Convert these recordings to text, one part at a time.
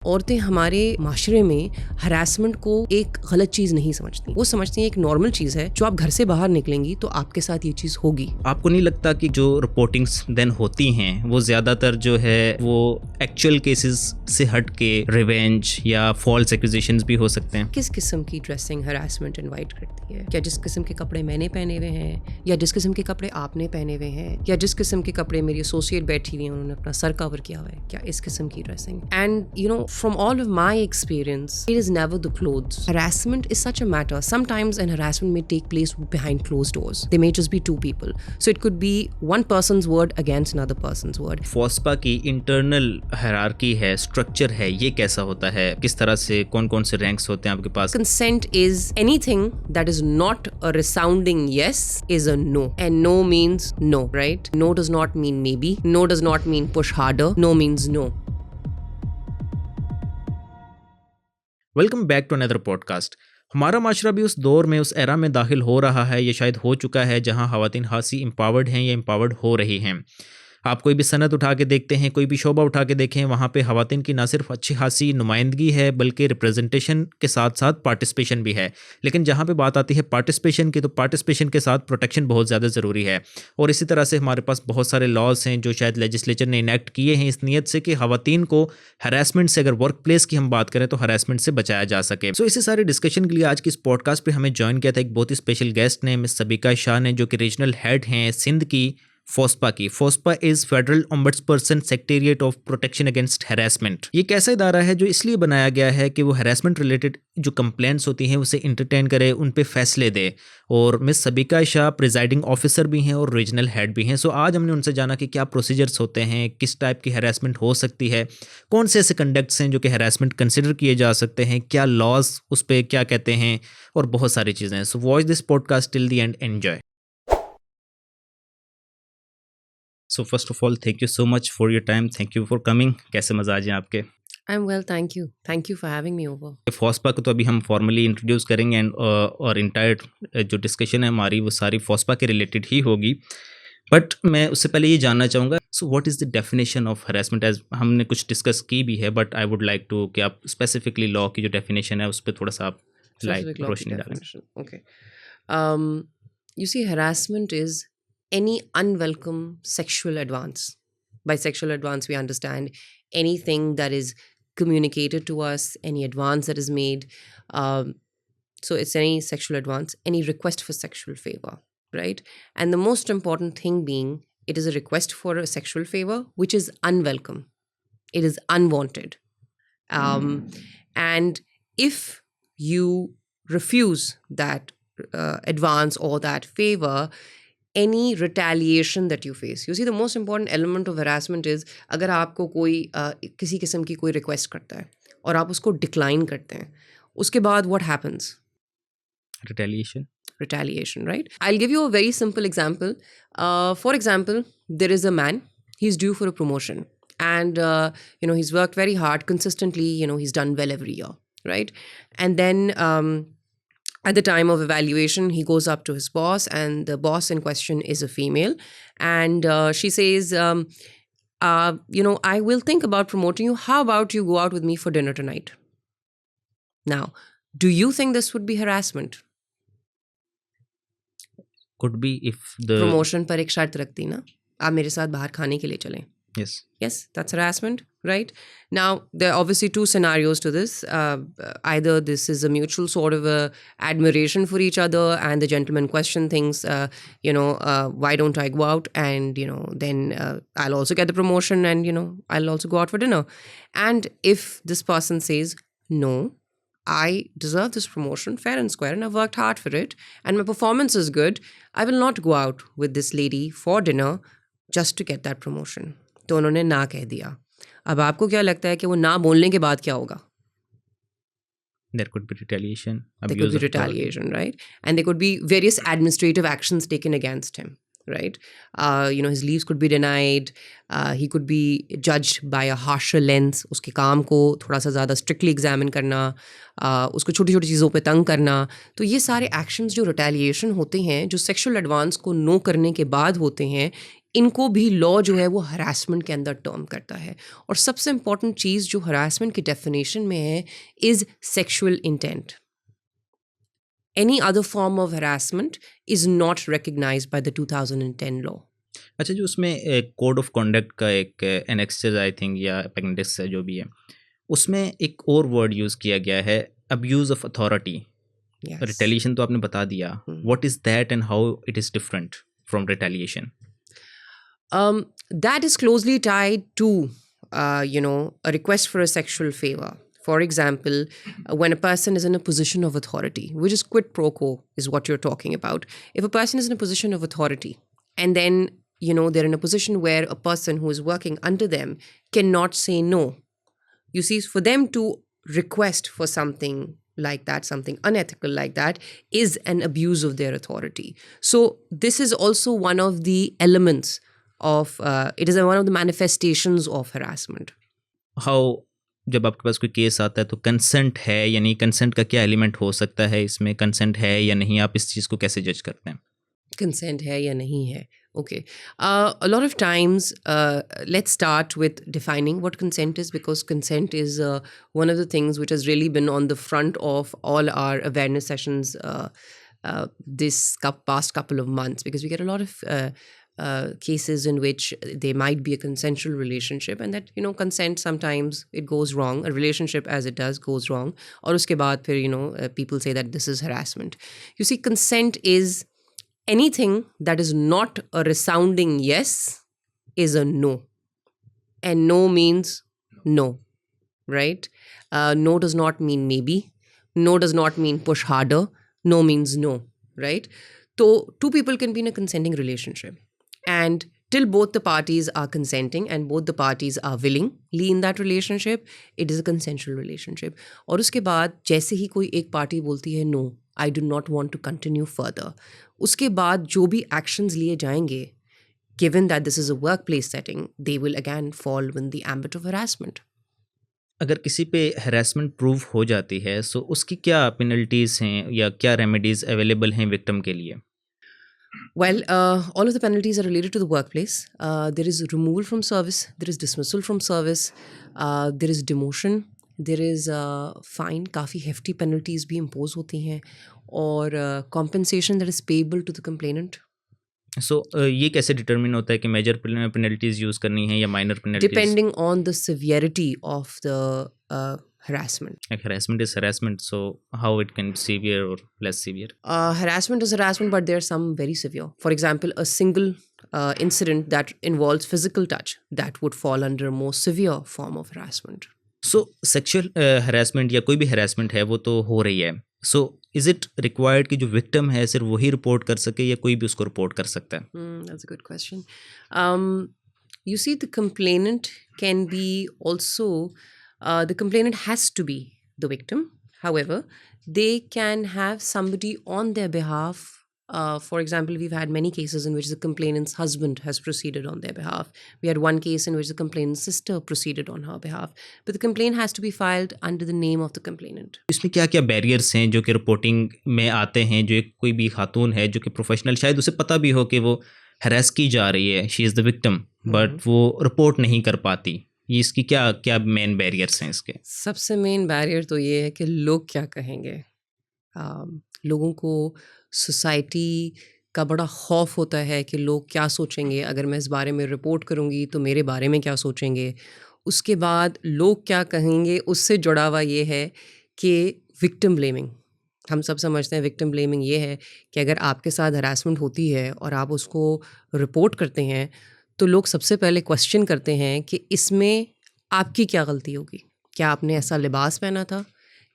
औरतें हमारे माशरे में हरासमेंट को एक गलत चीज नहीं समझती, वो समझती हैं एक नॉर्मल चीज है, जो आप घर से बाहर निकलेंगी तो आपके साथ ये चीज होगी। आपको नहीं लगता कि जो रिपोर्टिंग्स देन होती हैं वो ज्यादातर जो है वो एक्चुअल केसेस से हट के रिवेंज या फॉल्स एक्यूजेशंस भी हो सकते हैं? किस किस्म की ड्रेसिंग हरासमेंट इनवाइट करती है? क्या जिस किस्म के कपड़े मैंने पहने हुए हैं, या जिस किस्म के कपड़े आपने पहने हुए हैं, या जिस किस्म के कपड़े मेरी एसोसिएट बैठी हुई है उन्होंने अपना सर कवर किया हुआ है, क्या इस किस्म की dressing? And you know, from all of my experience, it is never the clothes. Harassment is such a matter. Sometimes an harassment may take place behind closed doors. They may just be two people. So it could be one person's word against another person's word. फोस्पा की internal hierarchy है, structure है, ये कैसा होता है? किस तरह से कौन कौन से रैंक्स होते हैं आपके पास? Consent is anything that is not a resounding yes is a no. And no means no, right? No does not mean maybe. No does not mean push harder. No means no. Welcome back to another podcast. हमारा माशरा भी उस दौर में, उस era में दाखिल हो रहा है, ये शायद हो चुका है, जहां ख़वातीन खासी एम्पावर्ड हैं या एम्पावर्ड हो रही हैं। आप कोई भी सनत उठा के देखते हैं, कोई भी शोबा उठा के देखें, वहाँ पे ख़वातीन की ना सिर्फ अच्छी खासी नुमाइंदगी है बल्कि रिप्रेजेंटेशन के साथ साथ पार्टिसिपेशन भी है। लेकिन जहाँ पे बात आती है पार्टिसिपेशन की, तो पार्टिसिपेशन के साथ प्रोटेक्शन बहुत ज़्यादा ज़रूरी है। और इसी तरह से हमारे पास बहुत सारे लॉज हैं जो शायद लेजिस्लेचर ने इनेक्ट किए हैं इस नीयत से कि ख़वातीन को हरासमेंट से, अगर वर्क प्लेस की हम बात करें तो हरासमेंट से बचाया जा सके। सो इसी सारे डिस्कशन के लिए आज की इस पॉडकास्ट पर हमें ज्वाइन किया था एक बहुत ही स्पेशल गेस्ट ने, मिस सबीका शाह ने, जो कि रीजनल हेड हैं सिंध की फोस्पा की। FOSPAH is federal ombudsperson secretariat of protection against harassment. ये कैसा इदारा है जो इसलिए बनाया गया है कि वो हैरेसमेंट रिलेटेड जो कंप्लेंट्स होती हैं उसे इंटरटेन करे, उन पे फैसले दे। और मिस सबीका शाह प्रिजाइडिंग ऑफिसर भी हैं और रीजनल हेड भी हैं। सो आज हमने उनसे जाना कि क्या प्रोसीजर्स होते हैं, किस टाइप की हैरेसमेंट हो सकती है, कौन से ऐसे कंडक्ट्स हैं जो कि हैरेसमेंट कंसिडर किए जा सकते हैं, क्या लॉज उस पर क्या कहते हैं, और बहुत सारी चीज़ें। So watch this podcast till the end, enjoy. So first of all thank you so much for your time, thank you for coming. कैसे मजाज हैं आपके? I'm well, thank you. Thank you for having me over. फोस्पा को तो अभी हम formally introduce करेंगे and और entire जो डिस्कशन है हमारी वो सारी फोस्पा के रिलेटेड ही होगी। बट मैं उससे पहले ये जानना चाहूँगा, so what is the definition of harassment? As हमने कुछ डिस्कस की भी है, but I would like to कि आप स्पेसिफिकली लॉ की जो डेफिनेशन है उस पर थोड़ा सा आप Specific law रोशनी डालें। definition. Okay. You see, harassment is any unwelcome sexual advance. By sexual advance, we understand anything that is communicated to us, any advance that is made. So it's any sexual advance, any request for sexual favor, right? And the most important thing being, it is a request for a sexual favor, which is unwelcome. It is unwanted. And if you refuse that advance or that favor, any retaliation that you face. You see, the most important element of harassment is अगर आपको कोई किसी किस्म की कोई request करता है और आप उसको डिक्लाइन करते हैं, उसके बाद what happens? Retaliation, right? I'll give you a very simple example. For example, there is a man, he's due for a promotion, and he's worked very hard consistently, he's done well every year, right? And then at the time of evaluation, he goes up to his boss, and the boss in question is a female, and she says, I will think about promoting you. How about you go out with me for dinner tonight? Now, do you think this would be harassment? Could be if the Promotion पर एक शर्त रखती ना, आप मेरे साथ बाहर खाने के लिए चलें. yes, that's harassment, right? Now, there are obviously two scenarios to this. Either this is a mutual sort of a admiration for each other, and the gentleman question thinks, why don't I go out? And, then I'll also get the promotion, and, I'll also go out for dinner. And if this person says, no, I deserve this promotion fair and square, and I've worked hard for it, and my performance is good, I will not go out with this lady for dinner just to get that promotion. तो उन्होंने ना कह दिया। अब आपको क्या लगता है कि वो ना बोलने के बाद क्या होगा? there could be retaliation, There abuse could be of authority. retaliation, right? And there could be various administrative actions taken against him, right? His leaves could be denied. He could be judged by a harsher lens. उसके काम को थोड़ा सा ज़्यादा strictly examine करना, उसको छोटी छोटी चीज़ों पे तंग करना। तो ये सारे actions जो retaliation होते हैं, जो sexual advance को no करने के बाद होते हैं, इनको भी लॉ जो है वो हरासमेंट के अंदर टर्म करता है। और सबसे इम्पॉर्टेंट चीज़ जो हरासमेंट की डेफिनेशन में है is sexual intent. Any other form of harassment is not recognized by the 2010 law. अच्छा, जो उसमें एक कोड ऑफ कॉन्डक्ट का एक एनेक्सेस आई थिंक या अपेंडिक्स है जो भी है, उसमें एक और वर्ड यूज़ किया गया है, abuse of authority. Yes. Retaliation तो आपने बता दिया, what is that and how it is different from retaliation? That is closely tied to, a request for a sexual favor. For example, when a person is in a position of authority, which is quid pro quo, is what you're talking about. If a person is in a position of authority, and then, they're in a position where a person who is working under them cannot say no. You see, for them to request for something like that, something unethical like that, is an abuse of their authority. So this is also one of the elements of, it is one of the manifestations of harassment. How, जब आपके पास कोई case आता है तो consent है या नहीं, consent का क्या एलिमेंट हो सकता है इसमें, कंसेंट है या नहीं, आप इस चीज़ को कैसे जज करते हैं? Consent hai ya nahi hai. Okay. A lot of times, let's start with defining what consent is, because consent is one of the things which has really been on the front of all our awareness sessions this past couple of months, because we get a lot of cases in which there might be a consensual relationship, and that, consent sometimes it goes wrong. A relationship as it does goes wrong. Aur uske baad phir, people say that this is harassment. You see, consent is anything that is not a resounding yes is a no. And no means no, right? No does not mean maybe. No does not mean push harder. No means no, right? So two people can be in a consenting relationship. And till both the parties are consenting and both the parties are willingly in that relationship, it is a consensual relationship. और उसके बाद जैसे ही कोई एक party बोलती है no, I do not want to continue further, उसके बाद जो भी actions लिए जाएंगे, given that this is a workplace setting, they will again fall within the ambit of harassment. अगर किसी पे हरासमेंट प्रूव हो जाती है, सो उसकी क्या पेनल्टीज़ हैं या क्या रेमेडीज़ अवेलेबल हैं विक्टिम के लिए? Well, all of the penalties are related to the workplace. There is removal from service, there is dismissal from service, there is demotion, there is fine. काफ़ी hefty penalties भी impose होती हैं, और compensation that is payable to the complainant. सो ये कैसे determine होता है कि मेजर पेनल्टीज़ यूज़ करनी है या minor penalties? Depending on the severity of the harassment. Like harassment is harassment, so how it can be severe or less severe? Harassment is harassment, but there are some very severe. For example, a single incident that involves physical touch, that would fall under a more severe form of harassment. So sexual harassment या कोई भी harassment है वो तो हो रही है, so is it required कि जो विक्टिम है सिर्फ वही रिपोर्ट कर सके या कोई भी उसको रिपोर्ट कर सकता है? That's a good question. You see, the complainant can be also, the complainant has to be the victim. However, they can have somebody on their behalf. For example, we've had many cases in which the complainant's husband has proceeded on their behalf. We had one case in which the complainant's sister proceeded on her behalf. But the complaint has to be filed under the name of the complainant. इसमें क्या क्या barriers हैं जो कि reporting में आते हैं, जो एक कोई भी खातून है जो कि प्रोफेशनल, शायद उसे पता भी हो कि वो हरास की जा रही है, she is the victim, but वो रिपोर्ट नहीं कर पाती, ये इसकी क्या क्या मेन बैरियर्स हैं इसके? सबसे मेन बैरियर तो ये है कि लोग क्या कहेंगे. लोगों को सोसाइटी का बड़ा खौफ होता है कि लोग क्या सोचेंगे, अगर मैं इस बारे में रिपोर्ट करूँगी तो मेरे बारे में क्या सोचेंगे. उसके बाद लोग क्या कहेंगे, उससे जुड़ा हुआ ये है कि विक्टिम ब्लेमिंग. हम सब समझते हैं विक्टिम ब्लेमिंग ये है कि अगर आपके साथ हरासमेंट होती है और आप उसको रिपोर्ट करते हैं, तो लोग सबसे पहले क्वेश्चन करते हैं कि इसमें आपकी क्या गलती होगी. क्या आपने ऐसा लिबास पहना था,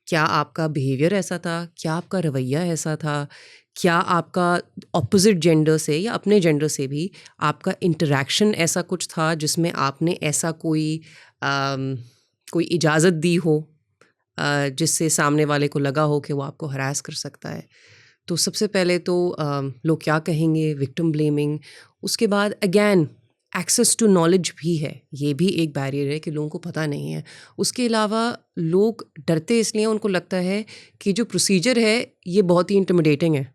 क्या आपका बिहेवियर ऐसा था, क्या आपका रवैया ऐसा था, क्या आपका ऑपोजिट जेंडर से या अपने जेंडर से भी आपका इंटरेक्शन ऐसा कुछ था जिसमें आपने ऐसा कोई इजाज़त दी हो जिससे सामने वाले को लगा हो कि वो आपको हरास कर सकता है. तो सबसे पहले तो लोग क्या कहेंगे, विक्टिम ब्लेमिंग. उसके बाद अगैन एक्सेस टू नॉलेज भी है, ये भी एक बैरियर है कि लोगों को पता नहीं है. उसके अलावा लोग डरते इसलिए, उनको लगता है कि जो प्रोसीजर है ये बहुत ही इंटिमिडेटिंग है.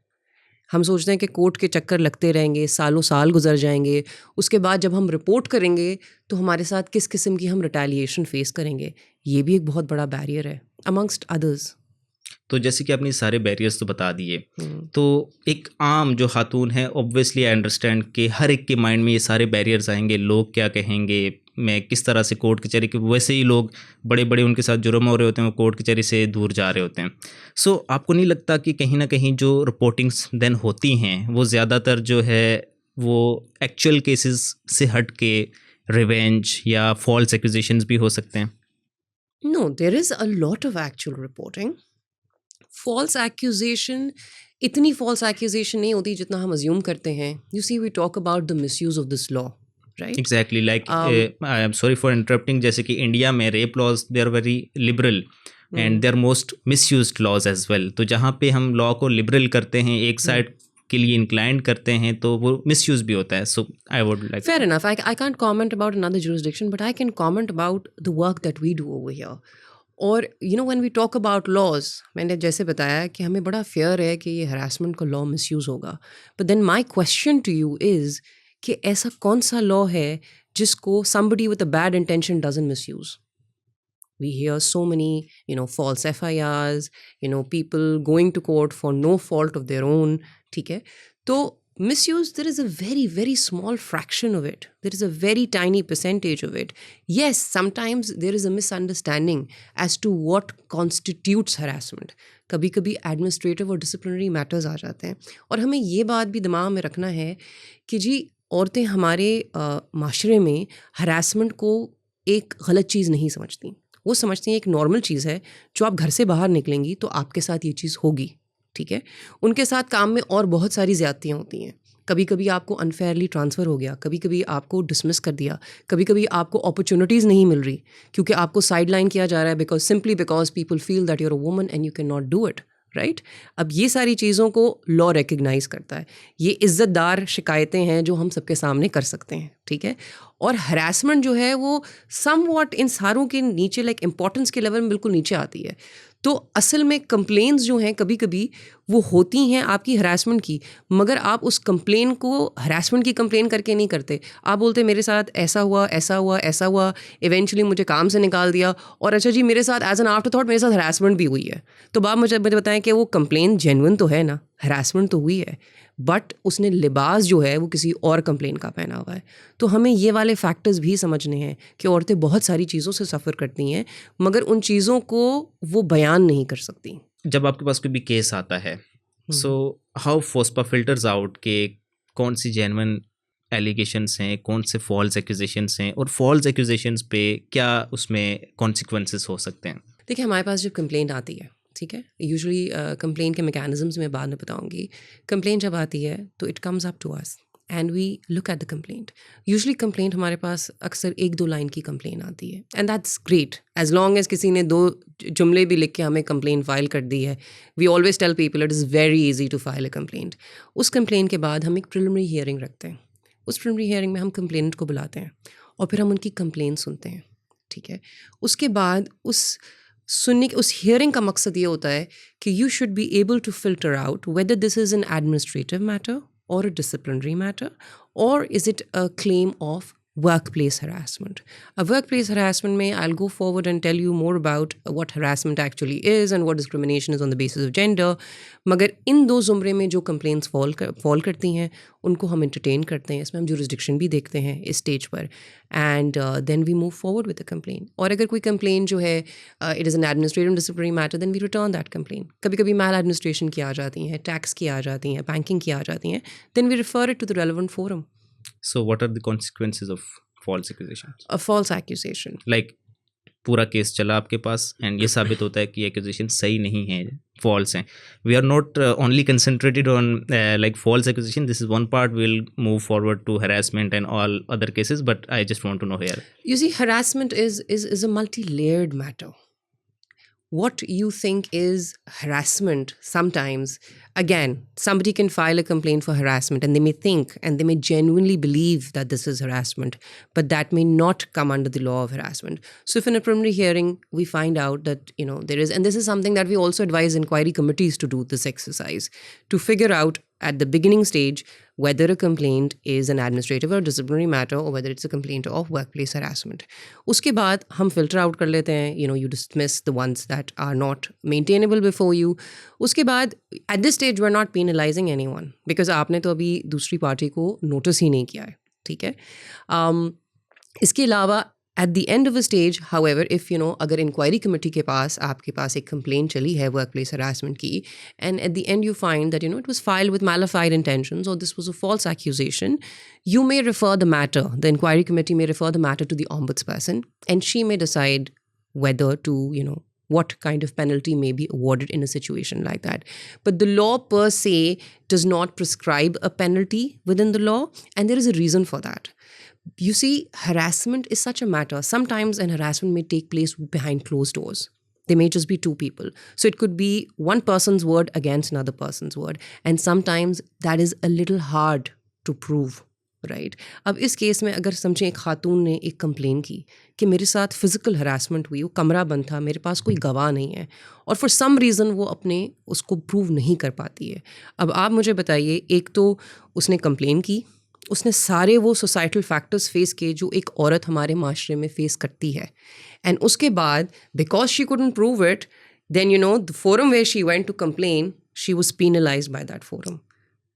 हम सोचते हैं कि कोर्ट के चक्कर लगते रहेंगे, सालों साल गुजर जाएंगे, उसके बाद जब हम रिपोर्ट करेंगे तो हमारे साथ किस किस्म की हम रिटेलिएशन फेस करेंगे। ये भी एक बहुत बड़ा बैरियर है अमंगस्ट अदर्स। तो जैसे कि आपने सारे बैरियर्स तो बता दिए, तो एक आम जो खातून है, ऑब्वियसली आई अंडरस्टैंड कि हर एक के माइंड में ये सारे बैरियर्स आएंगे, लोग क्या कहेंगे, मैं किस तरह से कोर्ट कचहरी के, वैसे ही लोग बड़े बड़े उनके साथ जुर्म हो रहे होते हैं, वो कोर्ट कचहरी से दूर जा रहे होते हैं। सो आपको नहीं लगता कि कहीं ना कहीं जो रिपोर्टिंग्स देन होती हैं वो ज़्यादातर जो है वो एक्चुअल केसेस से हट के रिवेंज या फॉल्स एक्यूजेशंस भी हो सकते हैं? No, there is a lot of actual reporting. False accusation, इतनी फॉल्स एक्यूजेशन नहीं होती जितना हम अज्यूम करते हैं। You see, we talk about the misuse of this law, right? Exactly, like I am sorry for interrupting, जैसे कि India में rape laws they are very liberal and they are most misused laws as well. तो जहाँ पे हम law को liberal करते हैं, एक साइड के लिए इंक्लाइंड करते हैं, तो वो मिसयूज भी होता है। So I would like, Fair enough. I can't comment about another jurisdiction, but I can comment about the work that we do over here. और when we talk about laws, मैंने जैसे बताया कि हमें बड़ा fear है कि ये harassment का law misuse होगा. But then my question to you is कि ऐसा कौन सा law है जिसको somebody with a bad intention doesn't misuse? We hear so many, false FIRs, people going to court for no fault of their own. ठीक है? तो misuse, there is a very, very small fraction of it. There is a very tiny percentage of it. Yes, sometimes there is a misunderstanding as to what constitutes harassment. कभी कभी administrative और disciplinary matters आ जाते हैं, और हमें ये बात भी दिमाग में रखना है कि जी औरतें हमारे माशरे में हरासमेंट को एक गलत चीज़ नहीं समझती। वो समझती हैं एक नॉर्मल चीज़ है, जो आप घर से बाहर निकलेंगी तो आपके साथ ये चीज़ होगी। ठीक है, उनके साथ काम में और बहुत सारी ज़्यादतियाँ होती हैं। कभी कभी आपको अनफेयरली ट्रांसफ़र हो गया, कभी कभी आपको डिसमिस कर दिया, कभी कभी आपको अपॉर्चुनिटीज़ नहीं मिल रही क्योंकि आपको साइड लाइन किया जा रहा है simply because people feel that you're a woman and you can not do it, right? अब ये सारी चीज़ों को लॉ रिकग्नाइज करता है। ये इज़्ज़तदार शिकायतें हैं जो हम सबके सामने कर सकते हैं, ठीक है? और हरासमेंट जो है वो सम वॉट इन सारों के नीचे, लाइक इंपॉर्टेंस के लेवल में बिल्कुल नीचे आती है। तो असल में कंप्लेंट्स जो हैं कभी कभी वो होती हैं आपकी हरासमेंट की, मगर आप उस कंप्लेन को हरासमेंट की कंप्लेन करके नहीं करते। आप बोलते मेरे साथ ऐसा हुआ, ऐसा हुआ, ऐसा हुआ, इवेंचुअली मुझे काम से निकाल दिया, और अच्छा जी मेरे साथ एज एन आफ्टर थॉट मेरे साथ हरासमेंट भी हुई है। तो आप मुझे बताएं कि वो कंप्लेन जेन्युइन तो है ना, हरासमेंट तो हुई है, बट उसने लिबास जो है वो किसी और कंप्लेन का पहना हुआ है। तो हमें ये वाले फैक्टर्स भी समझने हैं कि औरतें बहुत सारी चीज़ों से सफ़र करती हैं, मगर उन चीज़ों को वो बयान नहीं कर सकती। जब आपके पास कोई भी केस आता है, सो हाउ फोस्पा फिल्टर्स आउट के कौन सी जेन्युइन एलिगेशंस हैं, कौन से फॉल्स एक्यूजेशंस हैं, और फॉल्स एक्यूजेशंस पे क्या उसमें कॉन्सिक्वेंसेस हो सकते हैं? देखिए, हमारे पास जब कंप्लेंट आती है, ठीक है, यूजुअली कंप्लेंट के मैकेनिज्म्स मैं बाद में बताऊंगी। कंप्लेंट जब आती है तो it comes up to us and we look at the complaint. Usually complaint हमारे पास अक्सर 1-2 लाइन की कंप्लेंट आती है, and that's great as long as किसी ने 2 जुमले भी लिख के हमें कंप्लेंट फाइल कर दी है। We always tell people it is very easy to file a complaint. उस कंप्लेंट के बाद हम एक प्रिलिमिनरी हियरिंग रखते हैं। उस प्रिलिमिनरी हियरिंग में हम कंप्लेंट को बुलाते हैं और फिर हम उनकी कंप्लेंट सुनते हैं, ठीक है। उसके बाद उस हियरिंग का मकसद ये होता है कि you should be able to filter out whether this is an administrative matter or a disciplinary matter, or is it a claim of workplace harassment? A workplace harassment may, I'll go forward and tell you more about what harassment actually is and what discrimination is on the basis of gender. मगर इन 2 ज़ुमरे में जो complaints fall करती हैं उनको हम entertain करते हैं। इसमें हम jurisdiction भी देखते हैं इस stage पर, and then we move forward with the complaint. और अगर कोई complaint जो है it is an administrative disciplinary matter, then we return that complaint. कभी कभी mail administration की आ जाती हैं, tax की आ जाती हैं, banking की आ जाती हैं, then we refer it to the relevant forum. So what are the consequences of false accusations? A false accusation. Like पूरा केस चला आपके पास एंड ये साबित होता है कि एक्यूजेशन सही नहीं है, फॉल्स हैं. We are not only concentrated on like false accusation. This is one part. We will move forward to harassment and all other cases, but I just want to know here. You see, harassment is a multi-layered matter. What you think is harassment sometimes, again, somebody can file a complaint for harassment and they may think and they may genuinely believe that this is harassment, but that may not come under the law of harassment. So if in a preliminary hearing we find out that there is, and this is something that we also advise inquiry committees to do this exercise, to figure out at the beginning stage whether a complaint is an administrative or disciplinary matter or whether it's a complaint of workplace harassment. उसके बाद हम filter out कर लेते हैं, you dismiss the ones that are not maintainable before you. उसके बाद at this stage we're not penalizing anyone because आपने तो अभी दूसरी पार्टी को notice ही नहीं किया है, ठीक है. इसके अलावा at the end of a stage, however, if अगर inquiry committee के पास आपके पास एक complaint चली है workplace harassment की, and at the end you find that it was filed with malified intentions or this was a false accusation, you may refer the matter, the inquiry committee may refer the matter to the ombudsperson, and she may decide whether to what kind of penalty may be awarded in a situation like that. But the law per se does not prescribe a penalty within the law, and there is a reason for that. You see, harassment is such a matter. Sometimes an harassment may take place behind closed doors. There may just be two people. So it could be one person's word against another person's word. And sometimes that is a little hard to prove, right? अब इस case में अगर समझें एक खातून ने एक complain की कि मेरे साथ फिजिकल हरासमेंट हुई, वो कमरा बंद था, मेरे पास कोई गवाह नहीं है और फॉर सम रीज़न वो अपने उसको प्रूव नहीं कर पाती है. अब आप मुझे बताइए, एक तो उसने कंप्लेन की, उसने सारे वो सोसाइटल फैक्टर्स फेस किए जो एक औरत हमारे माशरे में फेस करती है, एंड उसके बाद because she couldn't prove it, then the forum where she went to complain, she was penalised by that forum.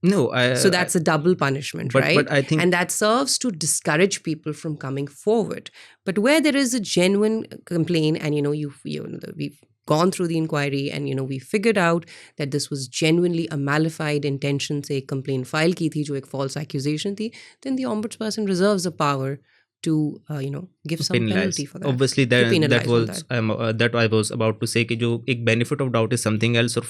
No, So that's a double punishment, right? But I think, and that serves to discourage people from coming forward. But where there is a genuine complaint, and we've gone through the inquiry, and we figured out that this was genuinely a malified intention से एक complaint file की थी जो एक false accusation थी, then the ombudsperson reserves the power to give some penalize. penalty for that. Obviously that I was about to say कि जो एक benefit of doubt is something else और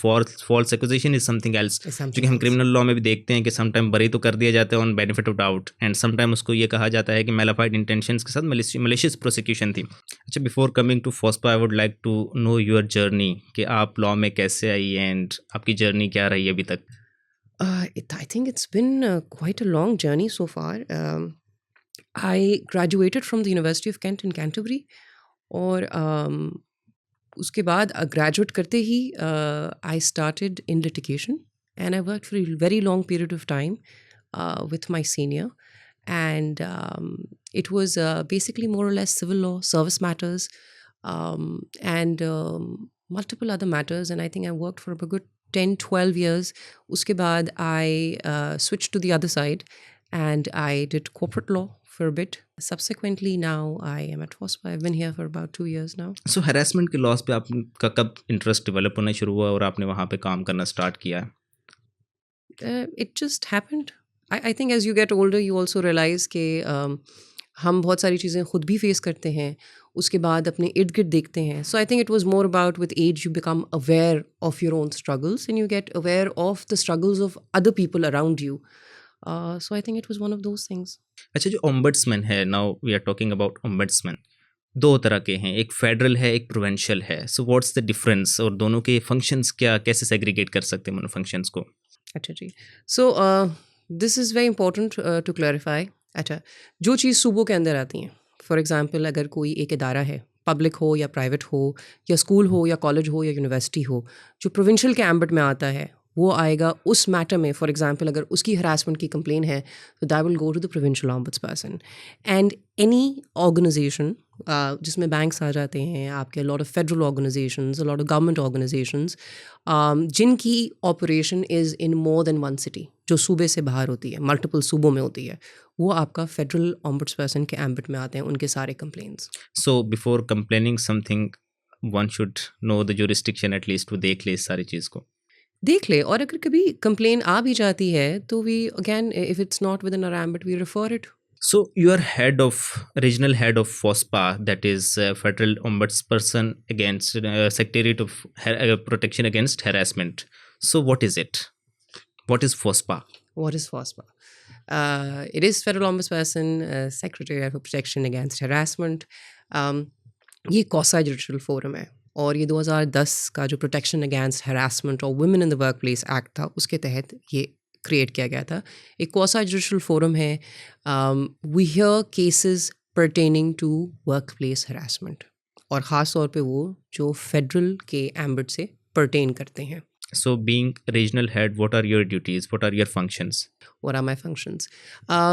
false accusation is something else. क्योंकि हम criminal law में भी देखते हैं कि sometime बरी तो कर दिया जाता है on benefit of doubt, and sometime उसको ये कहा जाता है कि malified intentions के साथ malicious prosecution थी. अच्छा, before coming to FOSPA, I would like to know your journey कि आप law में कैसे आई and आपकी journey क्या रही अभी तक. I think it's been quite a long journey so far. I graduated from the University of Kent in Canterbury, और उसके बाद graduate करते ही I started in litigation, and I worked for a very long period of time with my senior, and it was basically more or less civil law, service matters, and multiple other matters, and I think I worked for a good 10-12 years. उसके बाद I switched to the other side, and I did corporate law for a bit. Subsequently, now I am at FOSPA. I've been here for about 2 years now. So harassment के loss पे आपका कब interest develop होना शुरू हुआ और आपने वहाँ पे काम करना स्टार्ट किया? It just happened. I think as you get older, you also realize कि हम बहुत सारी चीज़ें खुद भी फेस करते हैं, उसके बाद अपने इर्द गिर्द देखते हैं. So I think it was more about with age you become aware of your own struggles, and you get aware of the struggles of other people around you. So I think it was one of those things. अच्छा, जो ombudsman है, now we are talking about ombudsman, दो तरह के हैं, एक federal है, एक प्रोविंशियल है. So what's the difference, और दोनों के functions क्या, कैसे segregate कर सकते हैं उन functions को? अच्छा जी. So this is very important to clarify. अच्छा, जो चीज़ सूबों के अंदर आती हैं, फॉर एग्जांपल अगर कोई एक इदारा है, पब्लिक हो या प्राइवेट हो या स्कूल हो या कॉलेज हो या यूनिवर्सिटी हो, जो प्रोविंशियल के एम्बिट में आता है वो आएगा उस मैटर में. फॉर एग्जांपल अगर उसकी हरासमेंट की कंप्लेन है तो that will go to the provincial ombudsperson. And any organisation जिसमें बैंक्स आ जाते हैं, आपके lot of federal organisations, lot of government organisations जिनकी operation is in more than one city, जो सूबे से बाहर होती है, मल्टीपल सूबों में होती है, वो आपका फेडरल ऑम्बड्सपर्सन के एम्बिट में आते हैं उनके सारे complaints. So before complaining something one should know the jurisdiction at least, वो देख ले इस सारी चीज़ को, देख ले. और अगर कभी कंप्लेन आ भी जाती है तो we again if it's not within our ambit we refer it. So you are regional head of FOSPA, that is Federal Ombudsperson against Secretariat of Protection Against Harassment. So what is it? What is FOSPA? What is FOSPA? It is Federal Ombudsperson, Secretariat for Protection Against Harassment. ये COSA judicial forum है, और ये 2010 का जो protection against harassment और women in the work place act था उसके तहत ये क्रिएट किया गया था. एक COSA जुडिशल फोरम है. We hear cases pertaining to work place harassment, और ख़ास तौर पे वो जो फेडरल के एम्बिट से पर्टेन करते हैं. So being regional head, what are your duties? What are your functions? What are my functions?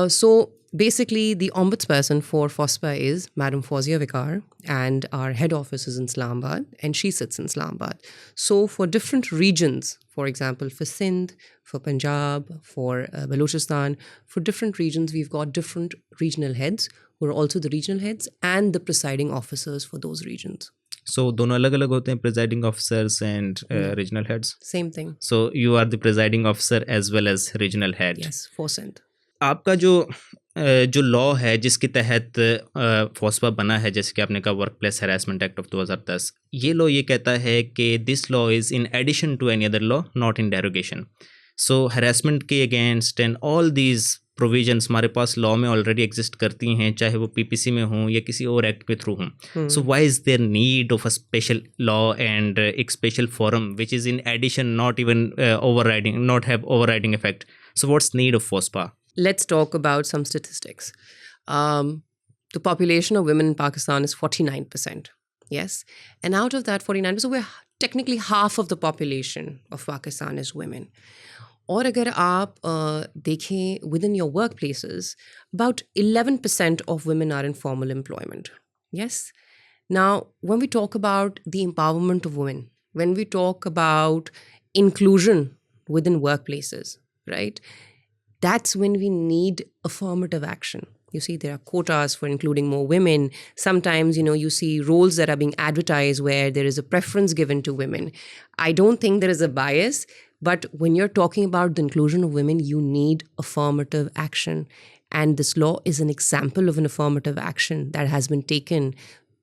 So basically, the ombudsperson for FOSPA is Madam Fawzia Vikar, and our head office is in Islamabad, and she sits in Islamabad. So for different regions, for example, for Sindh, for Punjab, for Balochistan, for different regions, we've got different regional heads who are also the regional heads and the presiding officers for those regions. So दोनों अलग अलग होते हैं, presiding officers and No. regional heads. Same thing. So you are the presiding officer as well as regional head. Yes, for Sindh. आपका जो law है जिसके तहत फॉस्पा बना है, जैसे कि आपने कहा work place harassment act of 2010, ये लॉ ये कहता है कि this law is in addition to any other law, not in derogation. So harassment के against and all these provisions हमारे पास लॉ में ऑलरेडी एग्जिस्ट करती हैं, चाहे वो पीपीसी में हों या किसी और एक्ट के थ्रू हों. So why is there need of a special law and एक special forum which is in addition, not even overriding, not have overriding effect? So what's need of FOSPA? Let's talk about some statistics. The population of women in Pakistan is 49%. Yes. And out of that 49%, we're technically half of the population of Pakistan is women. और अगर आप देखें within your workplaces, about 11% of women are in formal employment. Yes. Now, when we talk about the empowerment of women, when we talk about inclusion within workplaces, right? That's when we need affirmative action. You see, there are quotas for including more women. Sometimes, you see roles that are being advertised where there is a preference given to women. I don't think there is a bias, but when you're talking about the inclusion of women, you need affirmative action. And this law is an example of an affirmative action that has been taken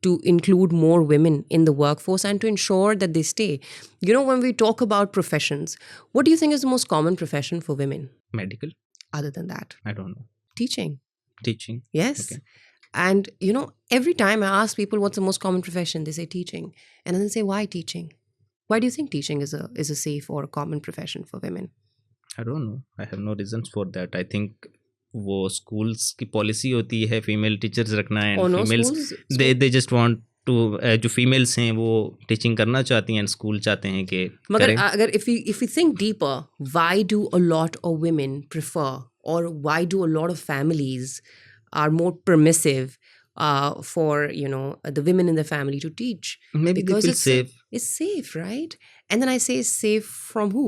to include more women in the workforce and to ensure that they stay. When we talk about professions, what do you think is the most common profession for women? Medical? Other than that? I don't know. Teaching. Teaching? Yes. Okay. And, every time I ask people what's the most common profession, they say teaching. And then they say, why teaching? Why do you think teaching is a safe or a common profession for women? I don't know. I have no reasons for that. I think वो schools की policy होती है female teachers रखना, and Oh, no, females schools- they just want to जो females हैं वो teaching करना चाहती हैं and school चाहते हैं कि मगर करें. अगर if we think deeper, why do a lot of women prefer, or why do a lot of families are more permissive for the women in the family to teach? Maybe they Because feel safe It's safe, right? And then I say safe from who?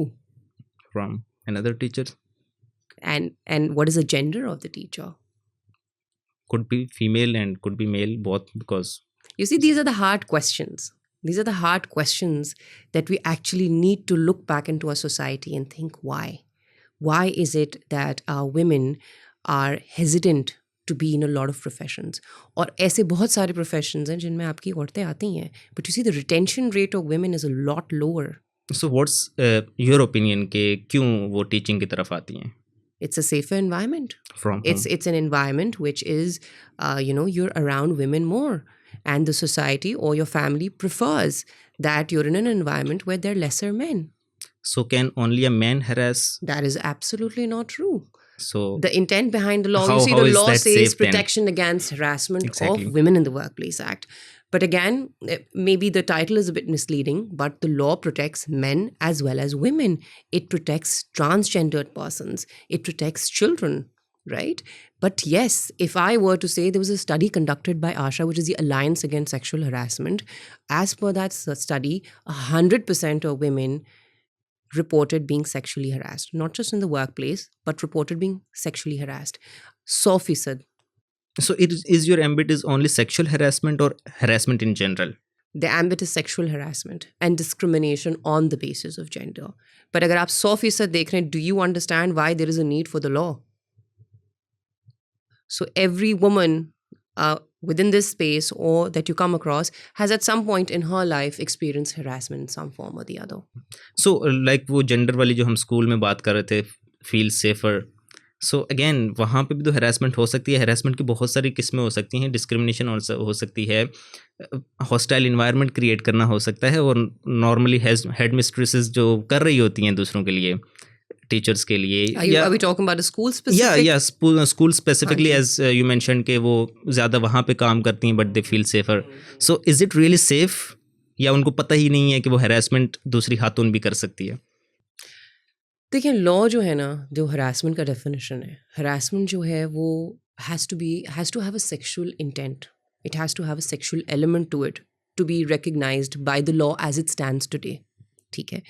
from another teacher. And what is the gender of the teacher? Could be female and could be male, both, because You see, these are the hard questions. These are the hard questions that we actually need to look back into our society and think why. Why is it that our women are hesitant to be in a lot of professions? और ऐसे बहुत सारे professions हैं जिनमें आपकी औरतें आती हैं. But you see, the retention rate of women is a lot lower. so what's your opinion कि क्यों वो teaching की तरफ आती हैं? It's a safer environment. From home. It's an environment which is, you're around women more. And the society or your family prefers that you're in an environment where there are lesser men. So can only a man harass? That is absolutely not true. So The intent behind the law, How- you see, how the is law that says safe then? protection against harassment Exactly. of women in the Workplace Act. But again, maybe the title is a bit misleading, but the law protects men as well as women. It protects transgendered persons. It protects children, right? But yes, if I were to say there was a study conducted by ASHA, which is the Alliance Against Sexual Harassment, as per that study, 100% of women reported being sexually harassed, not just in the workplace, but reported being sexually harassed. 100%. so it is your ambit is only sexual harassment or harassment in general? The ambit is sexual harassment and discrimination on the basis of gender. But अगर आप 100% देख रहे हैं, do you understand why there is a need for the law? So every woman within this space or that you come across has at some point in her life experienced harassment in some form or the other. So like वो gender वाली जो हम school में बात कर रहे थे, feel safer. So again वहाँ पे भी तो harassment हो सकती है. harassment की बहुत सारी किस्में हो सकती हैं. discrimination हो सकती है. hostile environment create करना हो सकता है. और normally head mistresses जो कर रही होती हैं दूसरों के लिए, teachers के लिए. Are we talking about a school specific? Yeah, school specifically, हाँ as you mentioned कि वो ज़्यादा वहाँ पे काम करती हैं but they feel safer. So is it really safe? या उनको पता ही नहीं है कि वो harassment दूसरी खातून भी कर सकती है? देखिए लॉ जो है ना, जो हरासमेंट का डेफिनेशन है, हरासमेंट जो है वो has to have a sexual intent, it has to have a sexual element to it to be recognised by the law as it stands today. ठीक है.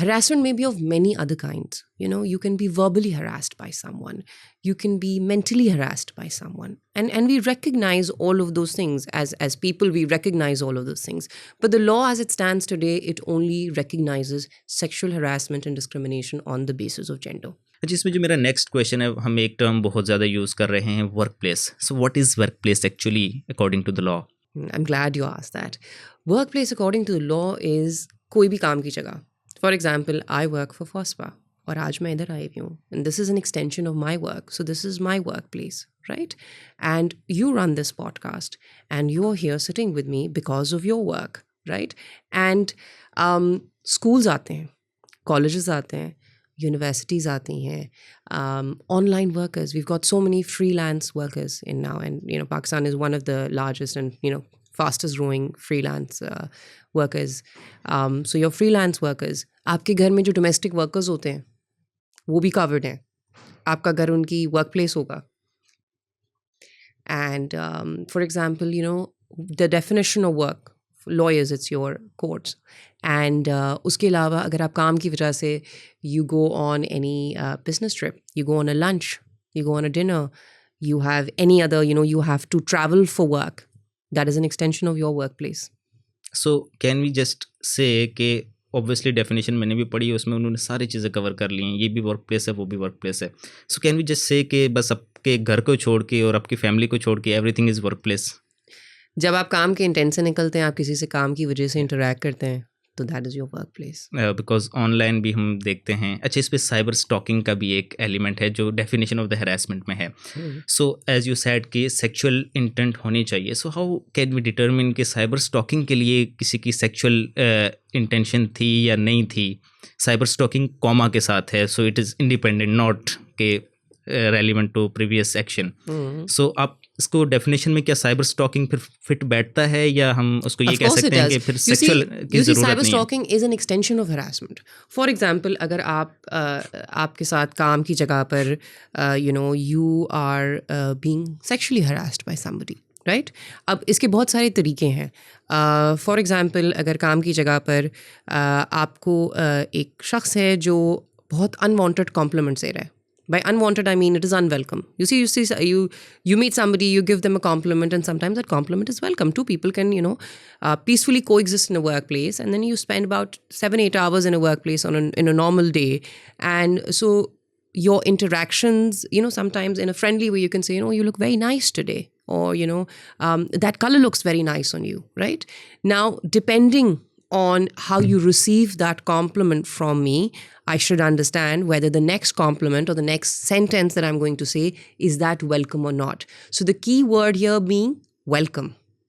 Harassment may be of many other kinds. You know, you can be verbally harassed by someone, you can be mentally harassed by someone, and we recognize all of those things as people. We recognize all of those things, but the law as it stands today, it only recognizes sexual harassment and discrimination on the basis of gender. अच्छा, इसमें जो मेरा next question है, हम एक term बहुत ज़्यादा use कर रहे हैं, work place. So what is work place actually according to the law? I'm glad you asked that. Workplace according to the law is कोई भी काम की जगह. For example, I work for FOSPA और आज मैं इधर आई हूँ, and this is an extension of my work, so this is my workplace, right? And you run this podcast and you're here sitting with me because of your work, right? And schools आते हैं, colleges आते हैं, universities आती हैं, online workers. We've got so many freelance workers in now, and you know Pakistan is one of the largest and you know fastest growing freelance workers. So your freelance workers, आपके घर में जो domestic workers होते हैं वो भी covered हैं. आपका घर उनकी workplace होगा. And for example, you know, the definition of work, lawyers, it's your courts. And उसके अलावा अगर आप काम की वजह से you go on any business trip, you go on a lunch, you go on a dinner, you have any other, you know, you have to travel for work, that is an extension of your workplace. So can we just say कि obviously definition मैंने भी पढ़ी है, उसमें उन्होंने सारी चीज़ें cover कर ली हैं, ये भी वर्क प्लेस है, वो भी वर्क प्लेस है. सो कैन वी जस्ट से कि बस आपके घर को छोड़ के और आपकी फैमिली को छोड़ के एवरीथिंग इज़ वर्क प्लेस? जब आप काम के इंटेंट से निकलते हैं, आप किसी से काम की वजह से इंटरैक्ट करते हैं, तो that is your work place. Because online भी हम देखते हैं. अच्छा, इस पर साइबर स्टॉकिंग का भी एक एलिमेंट है जो डेफिनेशन ऑफ द हरासमेंट में है. सो एज यू सेड कि सेक्सुअल इंटेंट होनी चाहिए. So how can we determine कि साइबर स्टॉकिंग के लिए किसी की सेक्सुअल इंटेंशन थी या नहीं थी? साइबर स्टॉकिंग कॉमा के साथ है, so it is independent, not के रेलिवेंट टू प्रीवियस एक्शन. सो आप इसको डेफिनेशन में क्या साइबर स्टॉकिंग फिर फिट बैठता है, या हम उसको ये कह सकते हैं कि फिर सेक्सुअल की जरूरत साइबर नहीं है? Stalking is an extension of harassment. For example, अगर आप आपके साथ काम की जगह पर you know you are being sexually harassed by somebody, right? अब इसके बहुत सारे तरीके हैं. फॉर एग्जांपल, अगर काम की जगह पर आपको एक शख्स है जो बहुत अनवांटेड कॉम्प्लीमेंट्स दे रहा है. By unwanted, I mean it is unwelcome. You meet somebody, you give them a compliment, and sometimes that compliment is welcome. Two people can, you know, peacefully coexist in a workplace, and then you spend about 7-8 hours in a workplace in a normal day, and so your interactions, you know, sometimes in a friendly way, you can say, you know, you look very nice today, or you know, that color looks very nice on you, right? Now, depending on how you receive that compliment from me, I should understand whether the next compliment or the next sentence that I'm going to say is that welcome or not. So the key word here being welcome,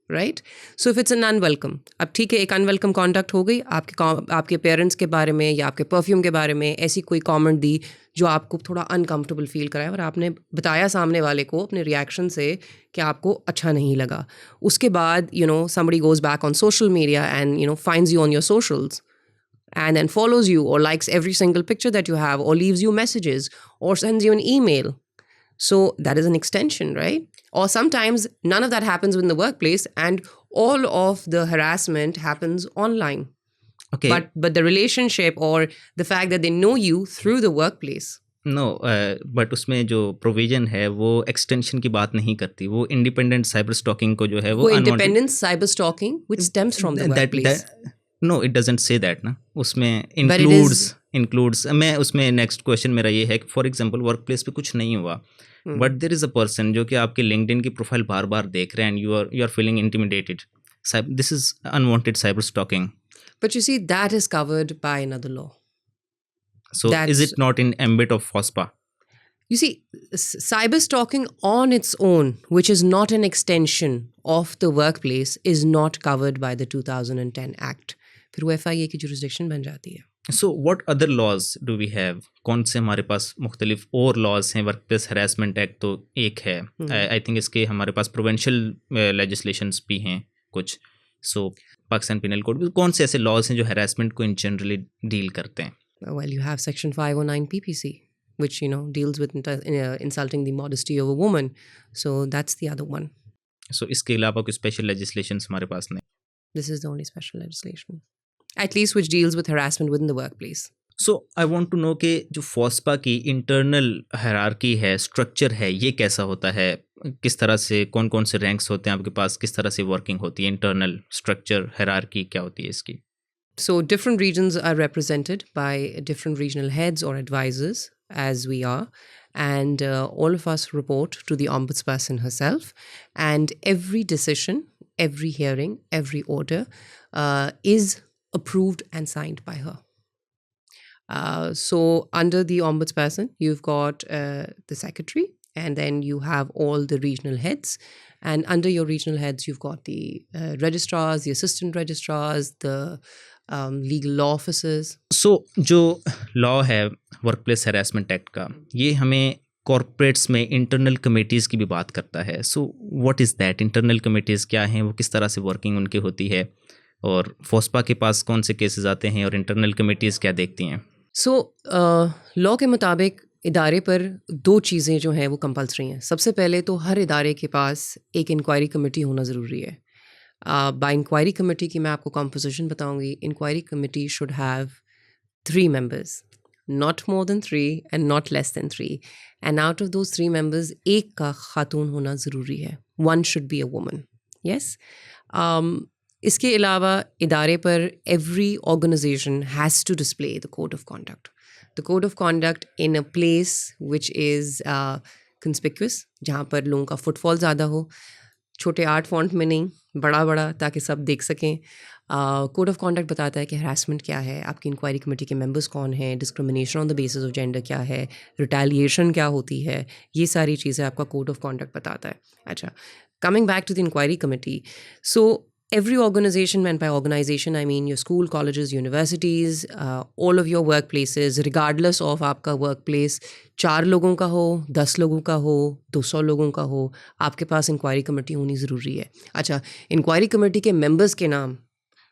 right? So if it's an unwelcome, अब ठीक है, एक unwelcome conduct हो गई, आपके parents के बारे में या आपके परफ्यूम के बारे में ऐसी कोई कॉमेंट दी जो आपको थोड़ा अनकम्फर्टेबल फील कराए, और आपने बताया सामने वाले को अपने रिएक्शन से कि आपको अच्छा नहीं लगा. उसके बाद you know somebody goes back on social media and you know finds you on your socials and then follows you or likes every single picture that you have or leaves you messages or sends you an email. So that is an extension, right? Or sometimes none of that happens in the workplace and all of the harassment happens online. Okay. But the relationship or the fact that they know you through the workplace. No, but उसमें जो provision है वो extension की बात नहीं करती, वो independent cyber stocking को जो है वो independent cyber stalking which stems from the workplace. No, it doesn't say that ना. उसमें इंक्लूड्स मैं उसमें नेक्स्ट क्वेश्चन मेरा ये है कि फॉर एग्जांपल वर्क प्लेस पे कुछ नहीं हुआ, but there is a person जो कि आपके लिंक्डइन की प्रोफाइल बार बार देख रहे हैं and you are feeling intimidated. This is unwanted cyber stalking. But you see, that is covered by another law. So is it not in ambit of FOSPA? You see, cyber stalking on its own, which is not an extension of the workplace, is not covered by the 2010 Act. फिर वो FIA की jurisdiction बन जाती है. So what other laws do we have? कौन से हमारे पास मुख्तलिफ और लॉज हैं? वर्कप्लेस हरासमेंट एक्ट तो एक है, आई थिंक इसके हमारे पास प्रोवेंशियल लेजिस्लेशंस भी हैं कुछ. सो पाकिस्तान पिनल कोड, कौन से ऐसे लॉज हैं जो हरासमेंट को इन जनरली डील करते हैं? Well, you have Section 509 PPC, which, deals with insulting the modesty of a woman. So that's the other one. सो इसके अलावा कोई स्पेशल लेजिस्लेशन हमारे पास नहीं. This is the only special legislation, at least which deals with harassment within the workplace. So I want to know कि जो फोस्पा की internal hierarchy है, structure है, ये कैसा होता है, किस तरह से, कौन कौन से रैंक्स होते हैं आपके पास, किस तरह से वर्किंग होती है, इंटरनल स्ट्रक्चर हायरार्की क्या होती है इसकी? So different regions are represented by different regional heads or advisors, as we are, and all of us report to the ombudsperson herself. And every decision, every hearing, every order is approved and signed by her. So under the ombudsperson, you've got the secretary, and then you have all the regional heads. And under your regional heads, you've got the registrars, the assistant registrars, the legal law officers. सो जो law है workplace harassment act का, ये हमें corporates में internal committees की भी बात करता है. सो what is that? Internal committees क्या हैं, वो किस तरह से वर्किंग उनकी होती है, और फोस्पा के पास कौन से केसेस आते हैं, और इंटरनल कमेटीज़ क्या देखती हैं? सो लॉ के मुताबिक इदारे पर दो चीज़ें जो हैं वो कंपलसरी हैं. सबसे पहले तो हर इदारे के पास एक इंक्वायरी कमेटी होना ज़रूरी है. बाय इंक्वायरी कमेटी की मैं आपको कॉम्पोजिशन बताऊंगी. Inquiry committee should have 3 members, not more than 3 and not less than 3. And out of those 3 members, एक का खातून होना ज़रूरी है. One should be a woman. Yes. इसके अलावा इदारे पर every organization has to display the code of conduct. The code of conduct in a place which is conspicuous, जहाँ पर लोगों का फुटफॉल ज़्यादा हो, छोटे 8 फॉन्ट में नहीं, बड़ा बड़ा, ताकि सब देख सकें. कोड ऑफ कॉन्डक्ट बताता है कि हरासमेंट क्या है, आपकी इंक्वायरी कमेटी के मेंबर्स कौन हैं, discrimination on the basis of gender क्या है, रिटेलिएशन क्या होती है, ये सारी चीज़ें आपका कोड ऑफ कॉन्डक्ट बताता है. अच्छा, coming back to the inquiry committee. So every organization, and by organization I mean your school, colleges, universities, all of your workplaces, regardless of आपका workplace 4 लोगों का हो, 10 लोगों का हो, 200 लोगों का हो, आपके पास इंक्वायरी कमेटी होनी ज़रूरी है. अच्छा, इंक्वायरी कमेटी के मेंबर्स के नाम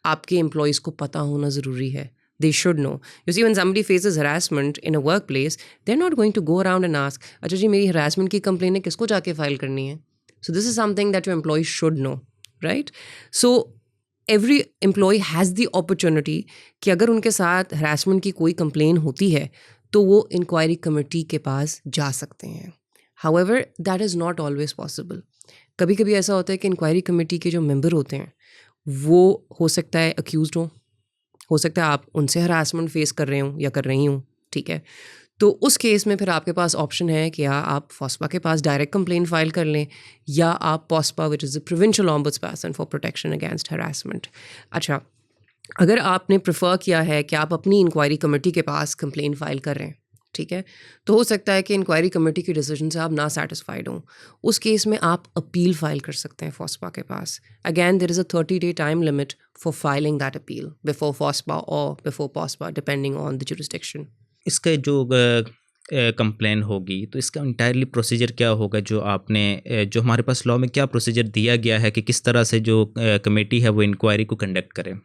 आपके एम्प्लॉयज़ को पता होना ज़रूरी है. They should know. You see, when somebody faces harassment in a workplace, they're not going to go around and ask, अच्छा जी मेरी harassment की कंप्लेन है, किसको जाके फाइल करनी है? So this is something that your employees should know. Right? So every employee has the opportunity कि अगर उनके साथ harassment की कोई complaint होती है तो वो inquiry committee के पास जा सकते हैं. However, that is not always possible. कभी कभी ऐसा होता है कि inquiry committee के जो member होते हैं वो हो सकता है accused हो सकता है आप उनसे harassment face कर रहे हो या कर रही हूँ, ठीक है. तो उस केस में फिर आपके पास ऑप्शन है कि आप फोस्पा के पास डायरेक्ट कंप्लेंट फाइल कर लें, या आप POSPA which is the provincial ombudsperson for protection against harassment. अच्छा, अगर आपने प्रेफर किया है कि आप अपनी इंक्वायरी कमेटी के पास कंप्लेंट फाइल कर रहे हैं, ठीक है, तो हो सकता है कि इंक्वायरी कमेटी के डिसीजन से आप ना सेटिस्फाइड हों. उस केस में आप अपील फाइल कर सकते हैं फोस्पा के पास. Again there is a 30-day time limit for filing that appeal before FOSPA और before POSPA depending on the jurisdiction. इसका जो कंप्लेन होगी तो इसका इंटायरली प्रोसीजर क्या होगा, जो आपने जो हमारे पास लॉ में क्या प्रोसीजर दिया गया है कि किस तरह से जो कमेटी है वो इंक्वायरी को कंडक्ट करे?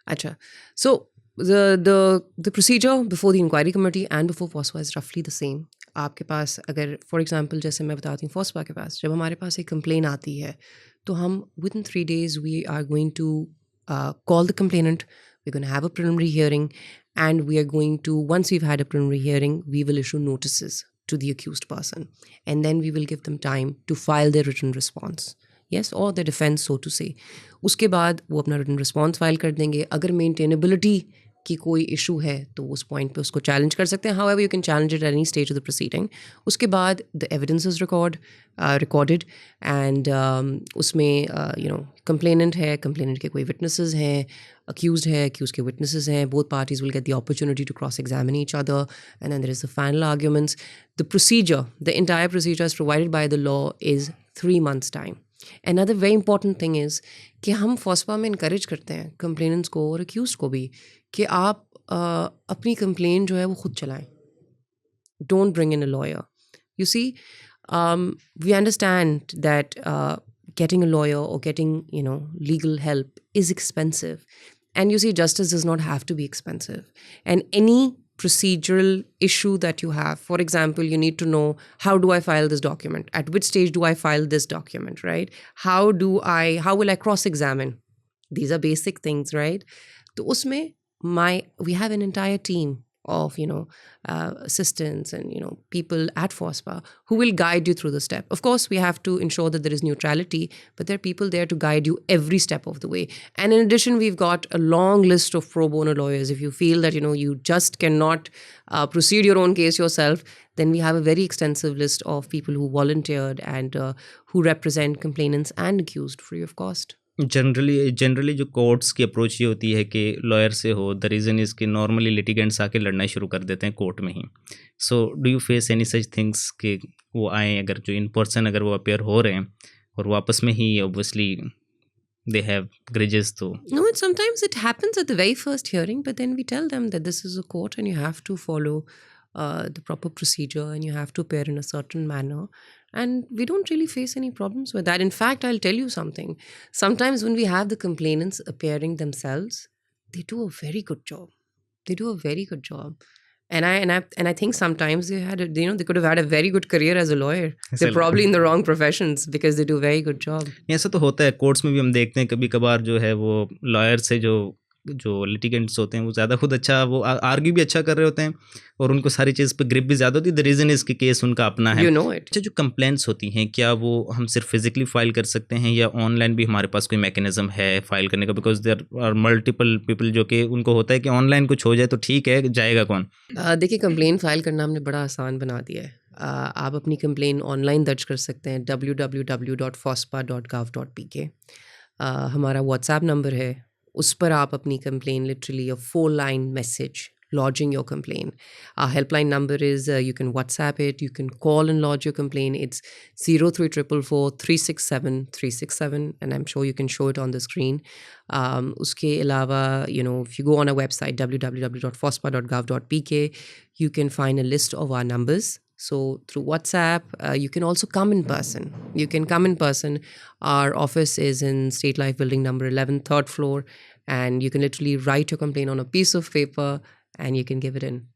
अच्छा, सो the procedure before the inquiry committee and before FOSPA is roughly the same. आपके पास अगर फॉर एग्जांपल जैसे मैं बताती हूँ, FOSPA के पास जब हमारे पास एक कंप्लेन आती है तो हम within 3 days we are going to call the complainant, we're going to have a preliminary hearing, and we are going to, once we've had a preliminary hearing, we will issue notices to the accused person, and then we will give them time to file their written response. Yes, or the defense, so to say. उसके बाद वो अपना written response file कर देंगे. अगर maintainability की कोई issue है तो उस पॉइंट पे उसको चैलेंज कर सकते हैं. However you can challenge it at any stage of the proceeding. उसके बाद the evidence is recorded and उसमें कंप्लेनेंट है, कंप्लेनेंट के कोई विटनेसेस हैं, accused है, accused के witnesses हैं. Both parties will get the opportunity to cross-examine each other, and then there is the final arguments. The procedure, the entire procedure as provided by the law is 3 months time. Another very important thing is कि हम फोस्पा में encourage करते हैं complainants को और accused को भी कि आप अपनी complaint जो है वो खुद चलाएं. Don't bring in a lawyer. You see, we understand that getting a lawyer or getting legal help is expensive. And you see, justice does not have to be expensive. And any procedural issue that you have, for example, you need to know, how do I file this document? At which stage do I file this document, right? How will I cross-examine? These are basic things, right? So usme we have an entire team of assistants and people at FOSPA who will guide you through the step. Of course, we have to ensure that there is neutrality, but there are people there to guide you every step of the way. And in addition, we've got a long list of pro bono lawyers. If you feel that you just cannot proceed your own case yourself, then we have a very extensive list of people who volunteered and who represent complainants and accused free of cost. Generally जो courts की approach ये होती है कि lawyer से हो, the reason is कि normally litigants आके लड़ना शुरू कर देते हैं कोर्ट में ही. So do you face any such things कि वो आए, अगर जो इन पर्सन अगर वो अपेयर हो रहे हैं और वो आपस में ही ऑब्वियसली they have grudges तो? No, sometimes it happens at the very first hearing, but then we tell them that this is a court and you have to follow the proper procedure and you have to appear in a certain manner. And we don't really face any problems with that. In fact, I'll tell you something. Sometimes when we have the complainants appearing themselves, they do a very good job. And I think sometimes they could have had a very good career as a lawyer. They're probably in the wrong professions because they do a very good job. ऐसा तो होता है courts में भी. हम देखते हैं कभी कभार जो है वो लॉयर से जो लिटिगेंट्स होते हैं वो ज़्यादा खुद अच्छा, वो आर्ग्यू भी अच्छा कर रहे होते हैं और उनको सारी चीज़ पे ग्रिप भी ज़्यादा होती है. द रीज़न इसके केस उनका अपना है. अच्छा, जो कंप्लेंट्स होती हैं क्या वो हम सिर्फ फिजिकली फाइल कर सकते हैं या ऑनलाइन भी हमारे पास कोई मैकेनिज्म है फाइल करने का? Because there are multiple people जो कि उनको होता है कि ऑनलाइन कुछ हो जाए तो ठीक है, जाएगा कौन? देखिए, कंप्लेंट फाइल करना हमने बड़ा आसान बना दिया है. आप अपनी कंप्लेन ऑनलाइन दर्ज कर सकते हैं www.fospa.gov.pk. हमारा व्हाट्सएप नंबर है, उस पर आप अपनी complain literally a 4-line message lodging your complaint. Our helpline number is, you can WhatsApp it, you can call and lodge your complaint. It's 0344467367, and I'm sure you can show it on the screen. Uske alawa, if you go on our website www.fospa.gov.pk, you can find a list of our numbers. So through WhatsApp, you can also come in person. Our office is in State Life Building number 11, 3rd floor, and you can literally write your complaint on a piece of paper and you can give it in.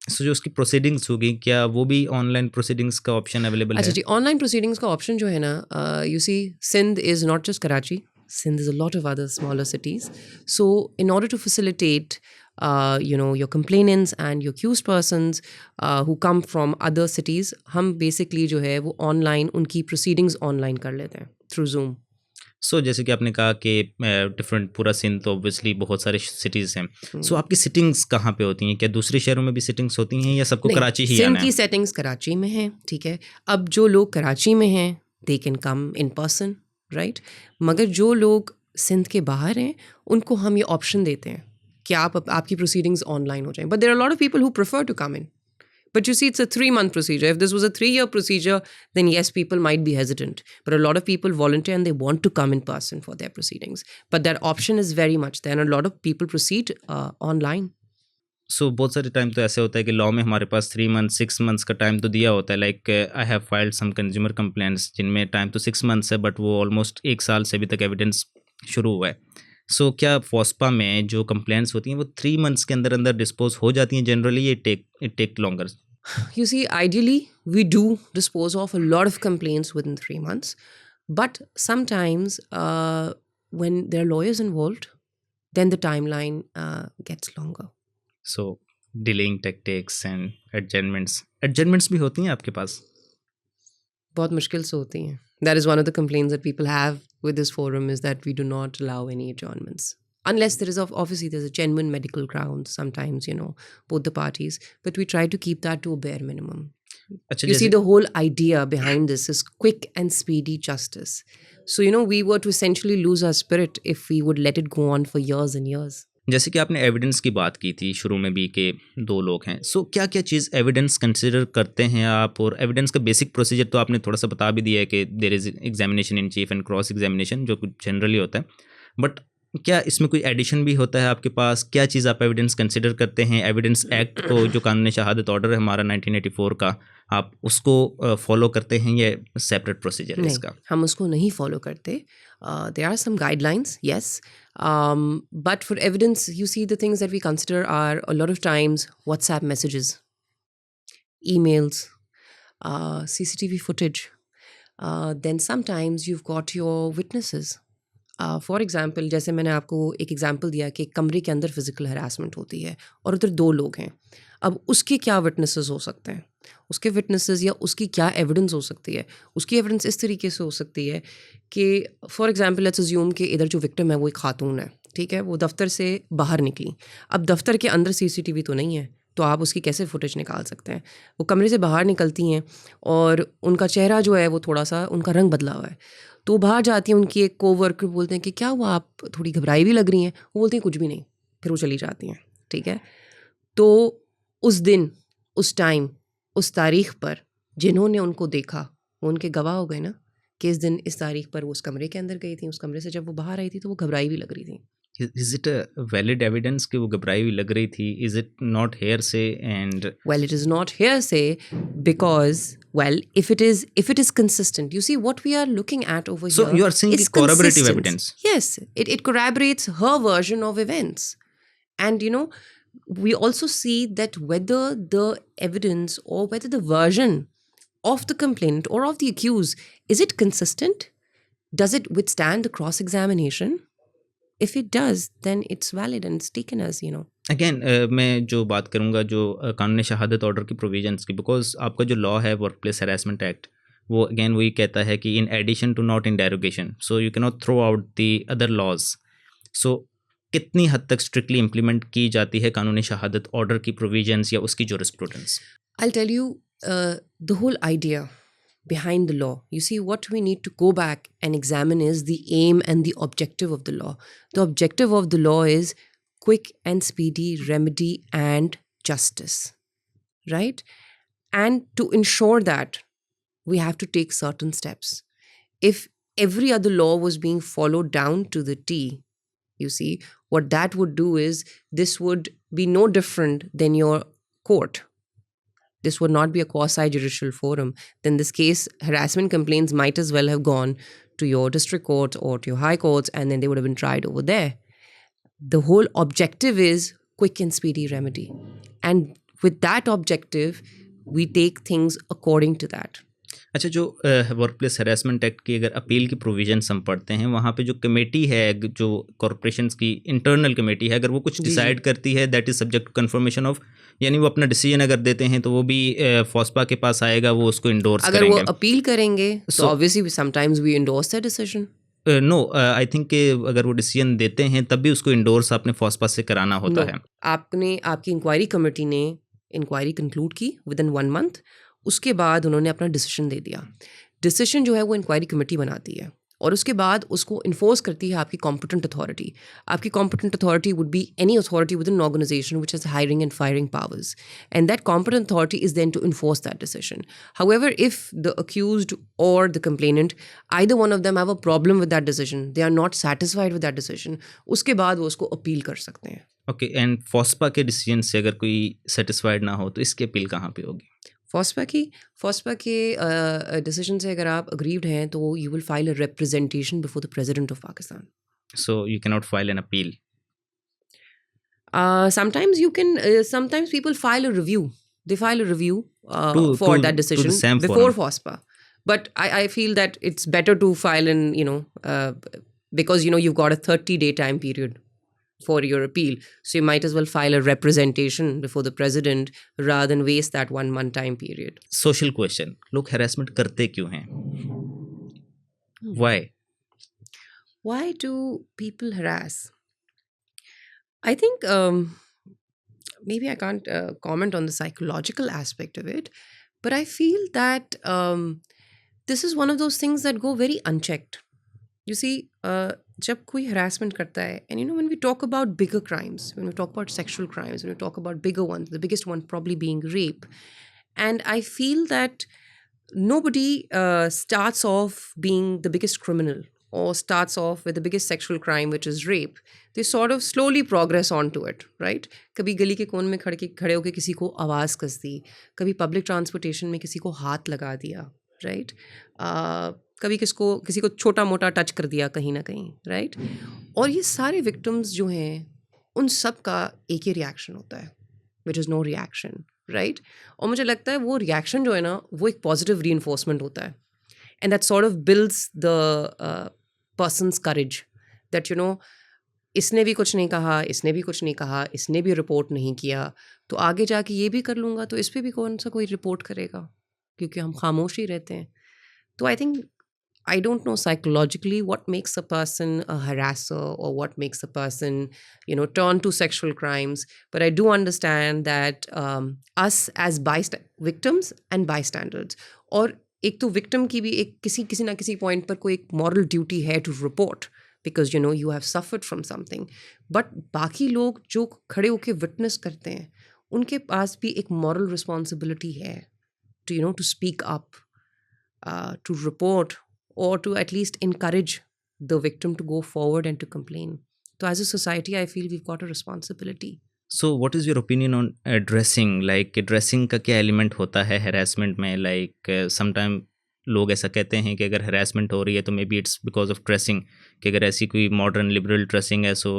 So जो उसकी proceedings होगी क्या वो भी online proceedings का option available है? अच्छा जी, online proceedings का ऑप्शन जो है ना, you see, Sindh is not just Karachi. Sindh is a lot of other smaller cities. So in order to facilitate your complainants and your accused persons who come from other cities, हम basically जो है वो online उनकी proceedings online कर लेते हैं through Zoom. सो जैसे कि आपने कहा कि डिफरेंट पूरा सिंध तो ऑब्वियसली बहुत सारे सिटीज़ हैं. सो आपकी सिटिंग्स कहाँ पे होती हैं? क्या दूसरे शहरों में भी सिटिंग्स होती हैं या सबको कराची ही आना है? सिंध की सेटिंग्स कराची में हैं, ठीक है. अब जो लोग कराची में हैं they can come in person, right. मगर जो लोग सिंध के बाहर हैं उनको हम ये ऑप्शन देते हैं कि आपकी प्रोसीडिंग्स ऑनलाइन हो जाएं. But there are lot of people who prefer to come in. But you see, it's a 3-month procedure. If this was a 3-year procedure, then yes, people might be hesitant. But a lot of people volunteer and they want to come in person for their proceedings. But that option is very much there. And a lot of people proceed online. So बहुत सारे time तो ऐसे होता है कि law में हमारे पास 3 months 6 months का टाइम तो दिया होता है. Like I have filed some consumer complaints जिनमें टाइम तो 6 months है, बट वो ऑलमोस्ट 1 साल से अभी तक एविडेंस शुरू हुआ है. सो क्या फॉस्पा में जो कंप्लेंट्स होती हैं वो 3 months के अंदर अंदर डिस्पोज हो जाती हैं generally? It take longer? You see, ideally, we do dispose of a lot of complaints within 3 months. But sometimes when there are lawyers involved, then the timeline gets longer. So, delaying tactics and adjournments. Adjournments भी होती हैं आपके पास? बहुत मुश्किल से होती हैं. That is one of the complaints that people have with this forum, is that we do not allow any adjournments. Unless there is obviously there's a genuine medical ground, sometimes, both the parties. But we try to keep that to a bare minimum. You see, the whole idea behind this is quick and speedy justice. So, we were to essentially lose our spirit if we would let it go on for years and years. जैसे कि आपने evidence की बात की थी शुरू में भी कि 2 लोग हैं. सो क्या क्या चीज़ एविडेंस कंसिडर करते हैं आप? और एविडेंस का बेसिक प्रोसीजर तो आपने थोड़ा सा बता भी दिया है कि there is examination in chief and cross examination जो जनरली होता है. बट क्या इसमें कोई एडिशन भी होता है आपके पास? क्या चीज़ आप एविडेंस कंसिडर करते हैं? एविडेंस एक्ट को, जो कानून शहादत ऑर्डर है हमारा 1984 का, आप उसको फॉलो करते हैं या सेपरेट प्रोसीजर है नहीं, इसका? हम उसको नहीं फॉलो करते. There are some guidelines, yes, but for evidence, you see, the things that we consider are a lot of times WhatsApp messages, emails, CCTV footage. Then sometimes you've got your witnesses. For example, जैसे मैंने आपको एक example दिया कि एक कमरे के अंदर फिज़िकल हरासमेंट होती है और उधर 2 लोग हैं. अब उसके क्या विटनेसेस हो सकते हैं? उसके विटनेसेस या उसकी क्या एविडेंस हो सकती है? उसकी एविडेंस इस तरीके से हो सकती है कि फॉर एग्ज़ाम्पल लेट्स अज्यूम कि इधर जो विक्टिम है वो एक खातून है, ठीक है? वो दफ्तर से बाहर निकली. अब दफ्तर के अंदर सीसीटीवी तो नहीं है, तो आप उसकी कैसे फुटेज निकाल सकते हैं? वो कमरे से बाहर निकलती हैं और उनका चेहरा जो है वो थोड़ा-सा, उनका रंग बदला हुआ है. तो वो बाहर जाती हैं, उनकी एक कोवर्कर बोलते हैं कि क्या हुआ, आप थोड़ी घबराई भी लग रही हैं. वो बोलती हैं कुछ भी नहीं, फिर वो चली जाती हैं, ठीक है? तो उस दिन, उस टाइम, उस तारीख पर जिन्होंने उनको देखा वो उनके गवाह हो गए ना, कि इस दिन इस तारीख पर वो उस कमरे के अंदर गई थी, उस कमरे से जब वो बाहर आई थी तो वो घबराई भी लग रही थी. Is it a valid evidence कि वो घबराई हुई लग रही थी? Is it not hearsay? And Well, it is not hearsay because, well, if it is consistent, you see what we are looking at over so here you are saying is कि corroborative consistency. evidence. Yes, it corroborates her version of events. And we also see that whether the evidence or whether the version of the complainant or of the accused, is it consistent? Does it withstand the cross-examination? If it does, then it's valid and it's taken as, again मैं जो बात करूंगा जो कानून शहादत order की provisions की, because आपका जो लॉ है वर्क प्लेस हरासमेंट एक्ट, वो अगेन वही कहता है कि in addition to not in derogation, so you can not throw out the other laws. सो कितनी हद तक स्ट्रिक्टली इम्प्लीमेंट की जाती है कानून शहादत ऑर्डर की प्रोविजंस या उसकी jurisprudence? I'll tell you the whole idea behind the law. You see, what we need to go back and examine is the aim and the objective of the law. The objective of the law is quick and speedy remedy and justice, right? And to ensure that, we have to take certain steps. If every other law was being followed down to the T, you see, what that would do is this would be no different than your court. This would not be a quasi-judicial forum. Then this case, harassment complaints might as well have gone to your district courts or to your high courts, and then they would have been tried over there. The whole objective is quick and speedy remedy. And with that objective, we take things according to that. अच्छा, जो work place harassment act की अगर appeal की provisions हम पढ़ते हैं, वहाँ पे जो कमेटी है, जो कॉरपोरेशंस की इंटरनल कमेटी है, अगर वो कुछ डिसाइड करती है, that is subject to confirmation of, यानी वो अपना डिसीजन अगर देते हैं तो वो भी फोस्पा के पास आएगा, वो उसको इंडोर्स अगर करेंगे. वो अपील करेंगे तो obviously sometimes we endorse that decision. No, I think कि अगर वो डिसीजन देते हैं तब भी उसको इंडोर्स आपने फोस्पा से कराना होता है. आपकी इंक्वायरी कमेटी ने इंक्वायरी कंक्लूड की विद इन 1 मंथ, उसके बाद उन्होंने अपना डिसीजन दे दिया. डिसीजन जो है वो इंक्वायरी कमेटी बनाती है और उसके बाद उसको इन्फोर्स करती है आपकी कॉम्पिटेंट अथॉरिटी. आपकी competent authority would be any authority with an organisation which has hiring and firing powers, and that competent authority is then to enforce that decision. However, if the accused और the complainant, either one of them have a problem with that decision, they are not satisfied with that decision, उसके बाद वो उसको appeal कर सकते हैं. Okay, and फोस्पा के decision से अगर कोई सेटिस्फाइड ना हो तो इसकी अपील कहाँ पे होगी? फोस्पा के डिसीजन से अगर आप अग्रीव्ड हैं तो you will file a representation before the president of Pakistan. So you can not file an appeal. Sometimes you can. Sometimes people file a review. They file a review for that to the decision SAM before forum. FOSPA. But I feel that it's better to file in, because you've got a 30-day time period for your appeal. So you might as well file a representation before the president rather than waste that 1 month time period. Social question, लोग harassment करते क्यों हैं? Why? Why do people harass? I think maybe I can't comment on the psychological aspect of it, but I feel that this is one of those things that go very unchecked. You see, जब कोई harassment करता है, and when we talk about bigger crimes, when we talk about sexual crimes, when we talk about bigger ones, the biggest one probably being rape, and I feel that nobody starts off being the biggest criminal or starts off with the biggest sexual crime, which is rape, they sort of slowly progress onto it, right? कभी गली के कोन में खड़े होके किसी को आवाज़ कस दी, कभी पब्लिक ट्रांसपोर्टेशन में किसी को हाथ लगा दिया, राइट? कभी किसी को छोटा मोटा टच कर दिया कहीं ना कहीं, राइट? और ये सारे विक्टिम्स जो हैं उन सब का एक ही रिएक्शन होता है, which is no reaction, right? और मुझे लगता है वो रिएक्शन जो है ना वो एक पॉजिटिव री होता है, and that sort of builds the person's courage that इसने भी कुछ नहीं कहा, इसने भी कुछ नहीं कहा, इसने भी रिपोर्ट नहीं किया, तो आगे जाके ये भी कर लूँगा तो इस पे भी कौन सा कोई रिपोर्ट करेगा, क्योंकि हम खामोश ही रहते हैं. तो I think I don't know psychologically what makes a person a harasser or what makes a person, turn to sexual crimes. But I do understand that us as victims and bystanders, और एक तो victim की भी एक किसी ना किसी point पर कोई एक moral duty है to report because you have suffered from something. But बाकी लोग जो खड़े होके witness करते हैं उनके पास भी एक moral responsibility है to to speak up, to report, or to at least encourage the victim to go forward and to complain. So as a society, I feel we've got a responsibility. So what is your opinion on dressing? Like dressing का क्या element होता है harassment में? Like sometime लोग ऐसा कहते हैं कि अगर harassment हो रही है तो maybe it's because of dressing, कि अगर ऐसी कोई modern liberal dressing है so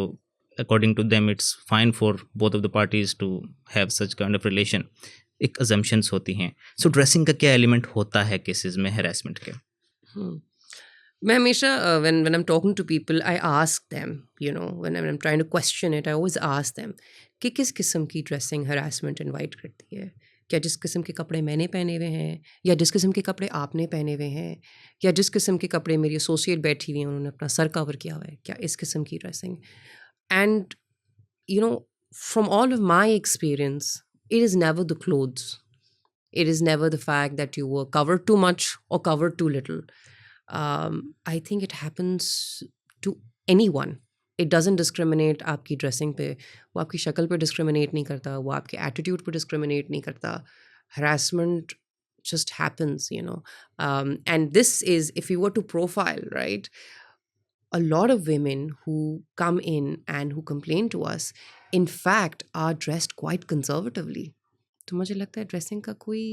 according to them it's fine for both of the parties to have such kind of relation. एक assumptions होती हैं. So dressing का क्या element होता है cases में harassment के? मैं हमेशा when I'm talking to people, I ask them, when I'm trying to question it, I always ask them कि किस किस्म की ड्रेसिंग हरासमेंट इनवाइट करती है. क्या जिस किस्म के कपड़े मैंने पहने हुए हैं, या जिस किस्म के कपड़े आपने पहने हुए हैं, या जिस किस्म के कपड़े मेरी एसोसिएट बैठी हुई हैं उन्होंने अपना सर कवर किया हुआ है, क्या इस किस्म की dressing? And from all of my experience, it is never the clothes. It is never the fact that you were covered too much or covered too little. I think it happens to anyone. It doesn't discriminate आपकी dressing पे, वो आपकी शक्ल पे discriminate नहीं करता, वो आपके एटीट्यूड पे डिस्क्रिमिनेट नहीं करता. Harassment just happens, and this is, if you were to profile, right, a lot of women who come in and who complain to us, in fact, are dressed quite conservatively. तो मुझे लगता है dressing का कोई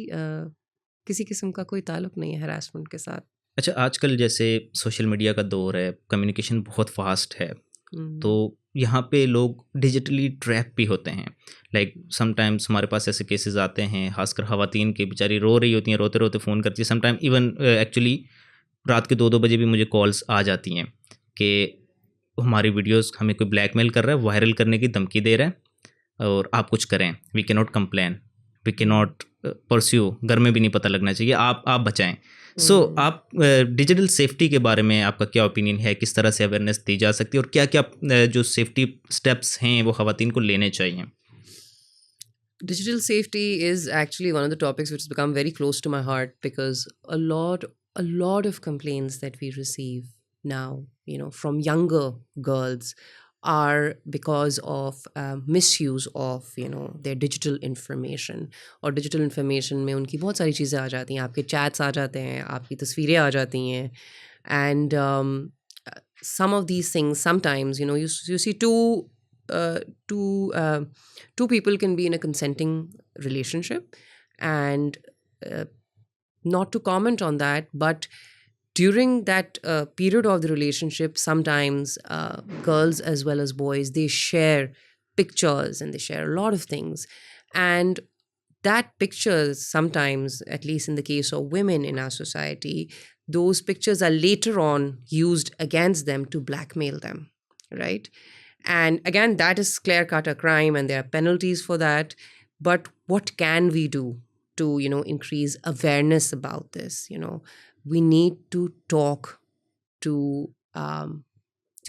किसी किस्म का कोई ताल्लुक नहीं है हरासमेंट के साथ. अच्छा, आजकल जैसे सोशल मीडिया का दौर है, कम्युनिकेशन बहुत फास्ट है, तो यहाँ पे लोग डिजिटली ट्रैप भी होते हैं. लाइक समटाइम्स हमारे पास ऐसे केसेस आते हैं, खासकर ख़वातीन की बेचारी रो रही होती हैं, रोते रोते फ़ोन करती है. समटाइम इवन एक्चुअली रात के 2-2 बजे भी मुझे कॉल्स आ जाती हैं कि हमारी वीडियोस हमें कोई ब्लैकमेल कर रहा है, वायरल करने की धमकी दे रहा है और आप कुछ करें. We can not complain, we can not pursue, घर में भी नहीं पता लगना चाहिए, आप बचाएं. सो आप डिजिटल सेफ्टी के बारे में आपका क्या ओपिनियन है, किस तरह से अवेयरनेस दी जा सकती है और क्या क्या जो सेफ्टी स्टेप्स हैं वो ख़वातीन को लेने चाहिए? Digital safety is actually one of the topics which has become very close to my heart, because a lot of complaints that we receive now, from younger girls, are because of misuse of their digital information. और digital information में उनकी बहुत सारी चीज़ें आ जाती हैं, आपके chats आ जाते हैं, आपकी तस्वीरें आ जाती हैं, and some of these things sometimes you see two people can be in a consenting relationship, and not to comment on that, but during that period of the relationship, sometimes girls as well as boys, they share pictures and they share a lot of things, and that pictures sometimes, at least in the case of women in our society, those pictures are later on used against them to blackmail them, right? And again, that is clear-cut a crime, and there are penalties for that. But what can we do to increase awareness about this? We need to talk to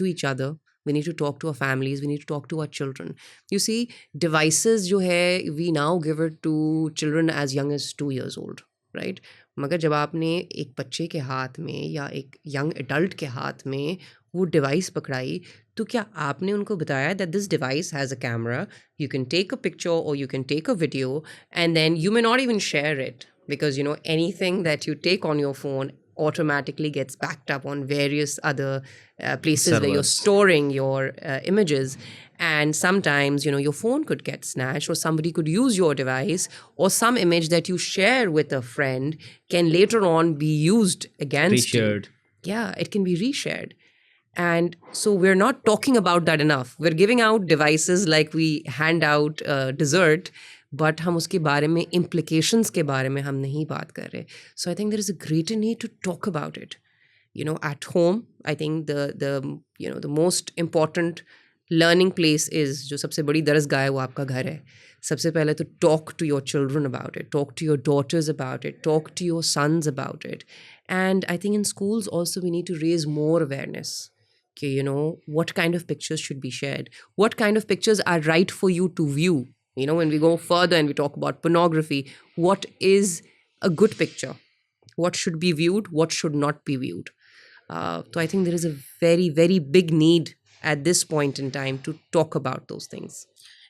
each other. We need to talk to our families. We need to talk to our children. You see, devices जो है, we now give it to children as young as 2 years old, right? मगर जब आपने एक बच्चे के हाथ में या एक यंग एडल्ट के हाथ में वो डिवाइस पकड़ाई, तो क्या आपने उनको बताया that this device has a camera, you can take a picture or you can take a video, and then you may not even share it, because anything that you take on your phone automatically gets backed up on various other places where you're Servers. storing your images. And sometimes, your phone could get snatched, or somebody could use your device, or some image that you share with a friend can later on be used against you. Reshared. Yeah, it can be reshared. And so we're not talking about that enough. We're giving out devices like we hand out dessert, but हम उसके बारे में implications के बारे में हम नहीं बात कर रहे. So I think there is a greater need to talk about it. At home, I think the most important learning place is, जो सबसे बड़ी दरसगाह है वो आपका घर है. सबसे पहले तो talk to your children about it, talk to your daughters about it, talk to your sons about it. And I think in schools also we need to raise more awareness. Okay, what kind of pictures should be shared? What kind of pictures are right for you to view? When we go further and we talk about pornography, what is a good picture? What should be viewed? What should not be viewed? So I think there is a very, very big need at this point in time to talk about those things.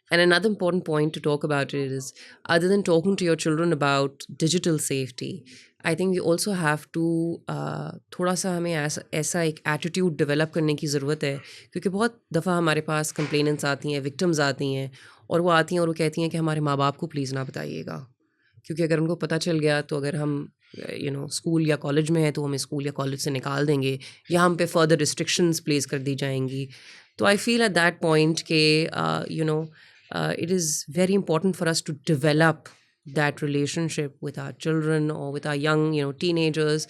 And another important point to talk about it is, other than talking to your children about digital safety, I think we also have to थोड़ा सा हमें ऐसा एक attitude develop करने की ज़रूरत है, क्योंकि बहुत दफ़ा हमारे पास कंप्लेनेंट्स आती हैं, विक्टिम्स आती हैं, और वो आती हैं और वो कहती हैं कि हमारे माँ बाप को प्लीज़ ना बताइएगा, क्योंकि अगर उनको पता चल गया तो अगर हम स्कूल या कॉलेज में है तो हमें स्कूल या कॉलेज से निकाल देंगे, या हम पे फर्दर रिस्ट्रिक्शंस प्लेस कर दी जाएंगी. तो I feel at that point के it is very important for us to develop that relationship with our children or with our young, teenagers,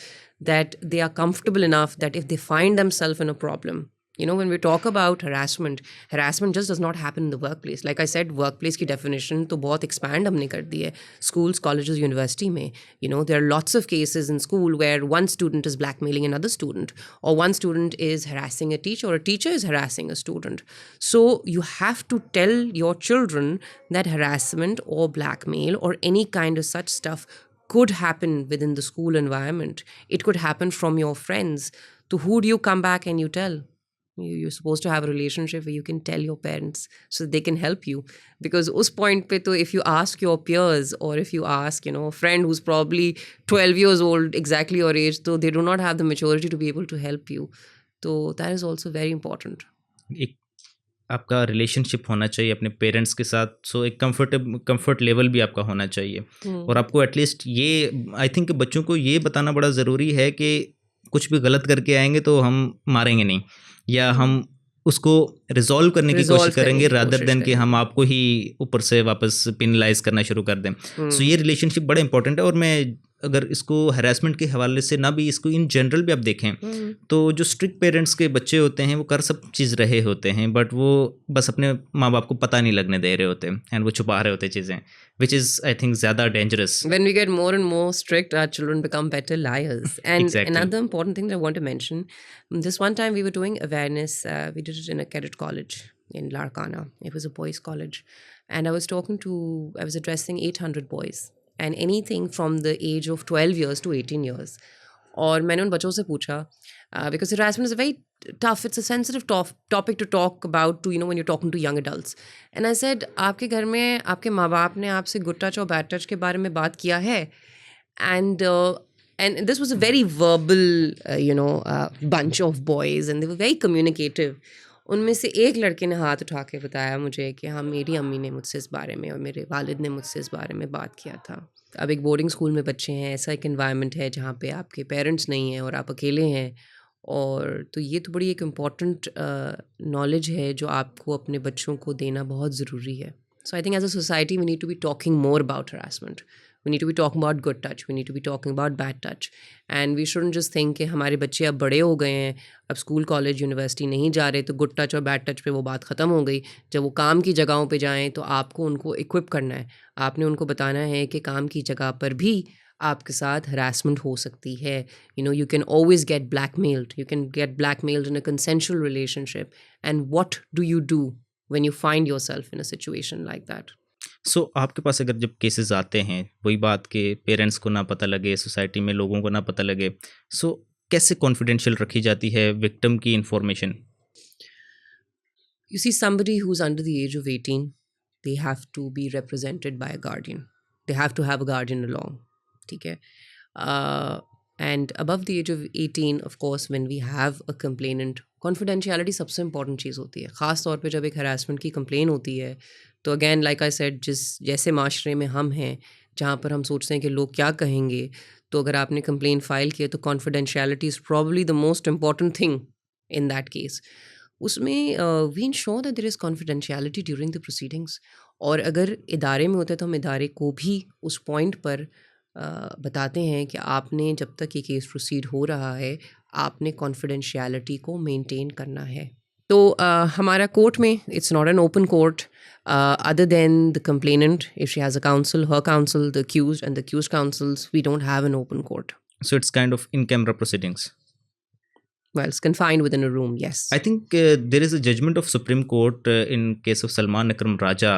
that they are comfortable enough that if they find themselves in a problem, when we talk about harassment just does not happen in the workplace. Like I said, workplace की definition तो बहुत expand हमने कर दी है. Schools, colleges, university में, there are lots of cases in school where one student is blackmailing another student, or one student is harassing a teacher, or a teacher is harassing a student. So you have to tell your children that harassment or blackmail or any kind of such stuff could happen within the school environment. It could happen from your friends. So who do you come back and you tell? You're supposed to have a relationship where you can tell your parents so they can help you. Because us point pe to, if you ask your peers, or if you ask, a friend who's probably 12 years old, exactly your age, so they do not have the maturity to be able to help you. So that is also very important. एक आपका relationship होना चाहिए अपने parents के साथ, सो एक comfort level भी आपका होना चाहिए. और आपको एटलीस्ट ये, आई थिंक बच्चों को ये बताना बड़ा ज़रूरी है कि कुछ भी गलत करके आएंगे तो हम मारेंगे नहीं, या हम उसको रिजॉल्व करने की कोशिश करेंगे, रादर देन कि हम आपको ही ऊपर से वापस पेनलाइज करना शुरू कर दें. सो ये रिलेशनशिप बड़ा इंपॉर्टेंट है. और मैं अगर इसको हरासमेंट के हवाले से ना भी, इसको इन जनरल भी आप देखें तो जो स्ट्रिक्ट पेरेंट्स के बच्चे होते हैं वो कर सब चीज़ रहे होते हैं, बट वो बस अपने माँ बाप को पता नहीं लगने दे रहे होते हैं, एंड वो छुपा रहे होते चीज़ें, विच इज़ आई थिंक ज़्यादा dangerous. When we get more and more strict, our children become better liars. And another important thing that I want to mention, this one time we were doing awareness, we did it in a cadet college in Larkana. It was a boys' college. And I was addressing 800 boys. And anything from the age of 12 years to 18 years. और मैंने उन बच्चों से पूछा, because harassment is a very tough, it's a sensitive topic to talk about to, when you're talking to young adults. And I said, आपके घर में आपके माँ बाप ने आपसे गुड टच और बैड टच के बारे में बात किया है? And this was a very verbal, bunch of boys, and they were very communicative. उनमें से एक लड़के ने हाथ उठा के बताया मुझे कि हाँ, मेरी अम्मी ने मुझसे इस बारे में और मेरे वालिद ने मुझसे इस बारे में बात किया था. अब एक बोर्डिंग स्कूल में बच्चे हैं, ऐसा एक एनवायरनमेंट है जहाँ पे आपके पेरेंट्स नहीं हैं और आप अकेले हैं, और तो ये तो बड़ी एक इम्पॉर्टेंट नॉलेज है जो आपको अपने बच्चों को देना बहुत ज़रूरी है. So I think as a society we need to be talking more about harassment. We need to be talking about good touch. We need to be talking about bad touch. And we shouldn't just think कि हमारे बच्चे अब बड़े हो गए हैं, अब school college university नहीं जा रहे तो गुड टच और बैड टच पे वो बात ख़त्म हो गई. जब वो काम की जगहों पे जाएं तो आपको उनको इक्विप करना है. आपने उनको बताना है कि काम की जगह पर भी आपके साथ हरासमेंट हो सकती है. You can always get blackmailed. You can get blackmailed in a consensual relationship. And what do you do when you find yourself in a situation like that? सो आपके पास अगर जब केसेस आते हैं, वही बात के पेरेंट्स को ना पता लगे, सोसाइटी में लोगों को ना पता लगे, सो कैसे कॉन्फिडेंशियल रखी जाती है विक्टिम की information? You see, somebody who's under the age of 18, they have to be represented by a guardian. They have to have a guardian along. ठीक है. and above the age of 18, of course, when we have a complainant, confidentiality सबसे important चीज़ होती है. ख़ास तौर पे जब एक harassment की complaint होती है, तो again like I said, जैसे माशरे में हम हैं, जहाँ पर हम सोचते हैं कि लोग क्या कहेंगे, तो अगर आपने complaint file किया तो confidentiality is probably the most important thing in that case. उसमें we ensure that there is confidentiality during the proceedings. और अगर इदारे में होता है तो हम इदारे को भी उस पॉइंट पर बताते हैं कि आपने जब तक ये केस प्रोसीड हो रहा है आपने कॉन्फिडेंशियलिटी को मेंटेन करना है. तो हमारा कोर्ट में it's not an open court other than the complainant if she has a counsel, her counsel, the accused and the accused counsels, we don't have an open court. So it's kind of in-camera proceedings. Well, it's confined within a room, yes. I think there is a judgment of Supreme Court in case of Salman Akram Raja.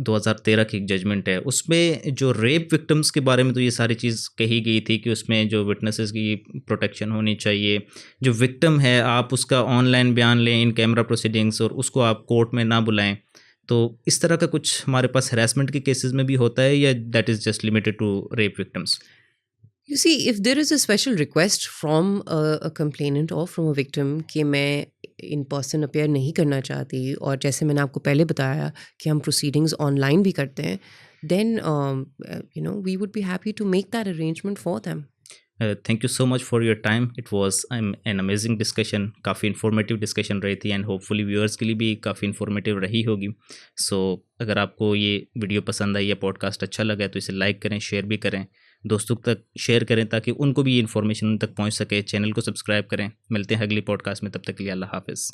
2013 की एक judgement है, उसमें जो rape victims के बारे में तो ये सारी चीज़ कही गई थी कि उसमें जो विटनेसेस की प्रोटेक्शन होनी चाहिए, जो विक्टिम है आप उसका ऑनलाइन बयान लें इन कैमरा प्रोसीडिंग्स और उसको आप कोर्ट में ना बुलाएं. तो इस तरह का कुछ हमारे पास हरासमेंट के केसेस में भी होता है या that is just limited to rape victims? You see, if there is a special request from a complainant or from a victim कि मैं in person appear नहीं करना चाहती, और जैसे मैंने आपको पहले बताया कि हम proceedings online भी करते हैं, then we would be happy to make that arrangement for them. Thank you so much for your time. It was an amazing discussion. काफ़ी informative discussion रही थी and hopefully viewers के लिए भी काफ़ी informative रही होगी. So अगर आपको ये वीडियो पसंद आई या पॉडकास्ट अच्छा लगा तो इसे लाइक करें, शेयर भी करें, दोस्तों तक शेयर करें ताकि उनको भी ये इन्फॉर्मेशन उन तक पहुंच सके. चैनल को सब्सक्राइब करें. मिलते हैं अगली पॉडकास्ट में, तब तक के लिए अल्लाह हाफिज़.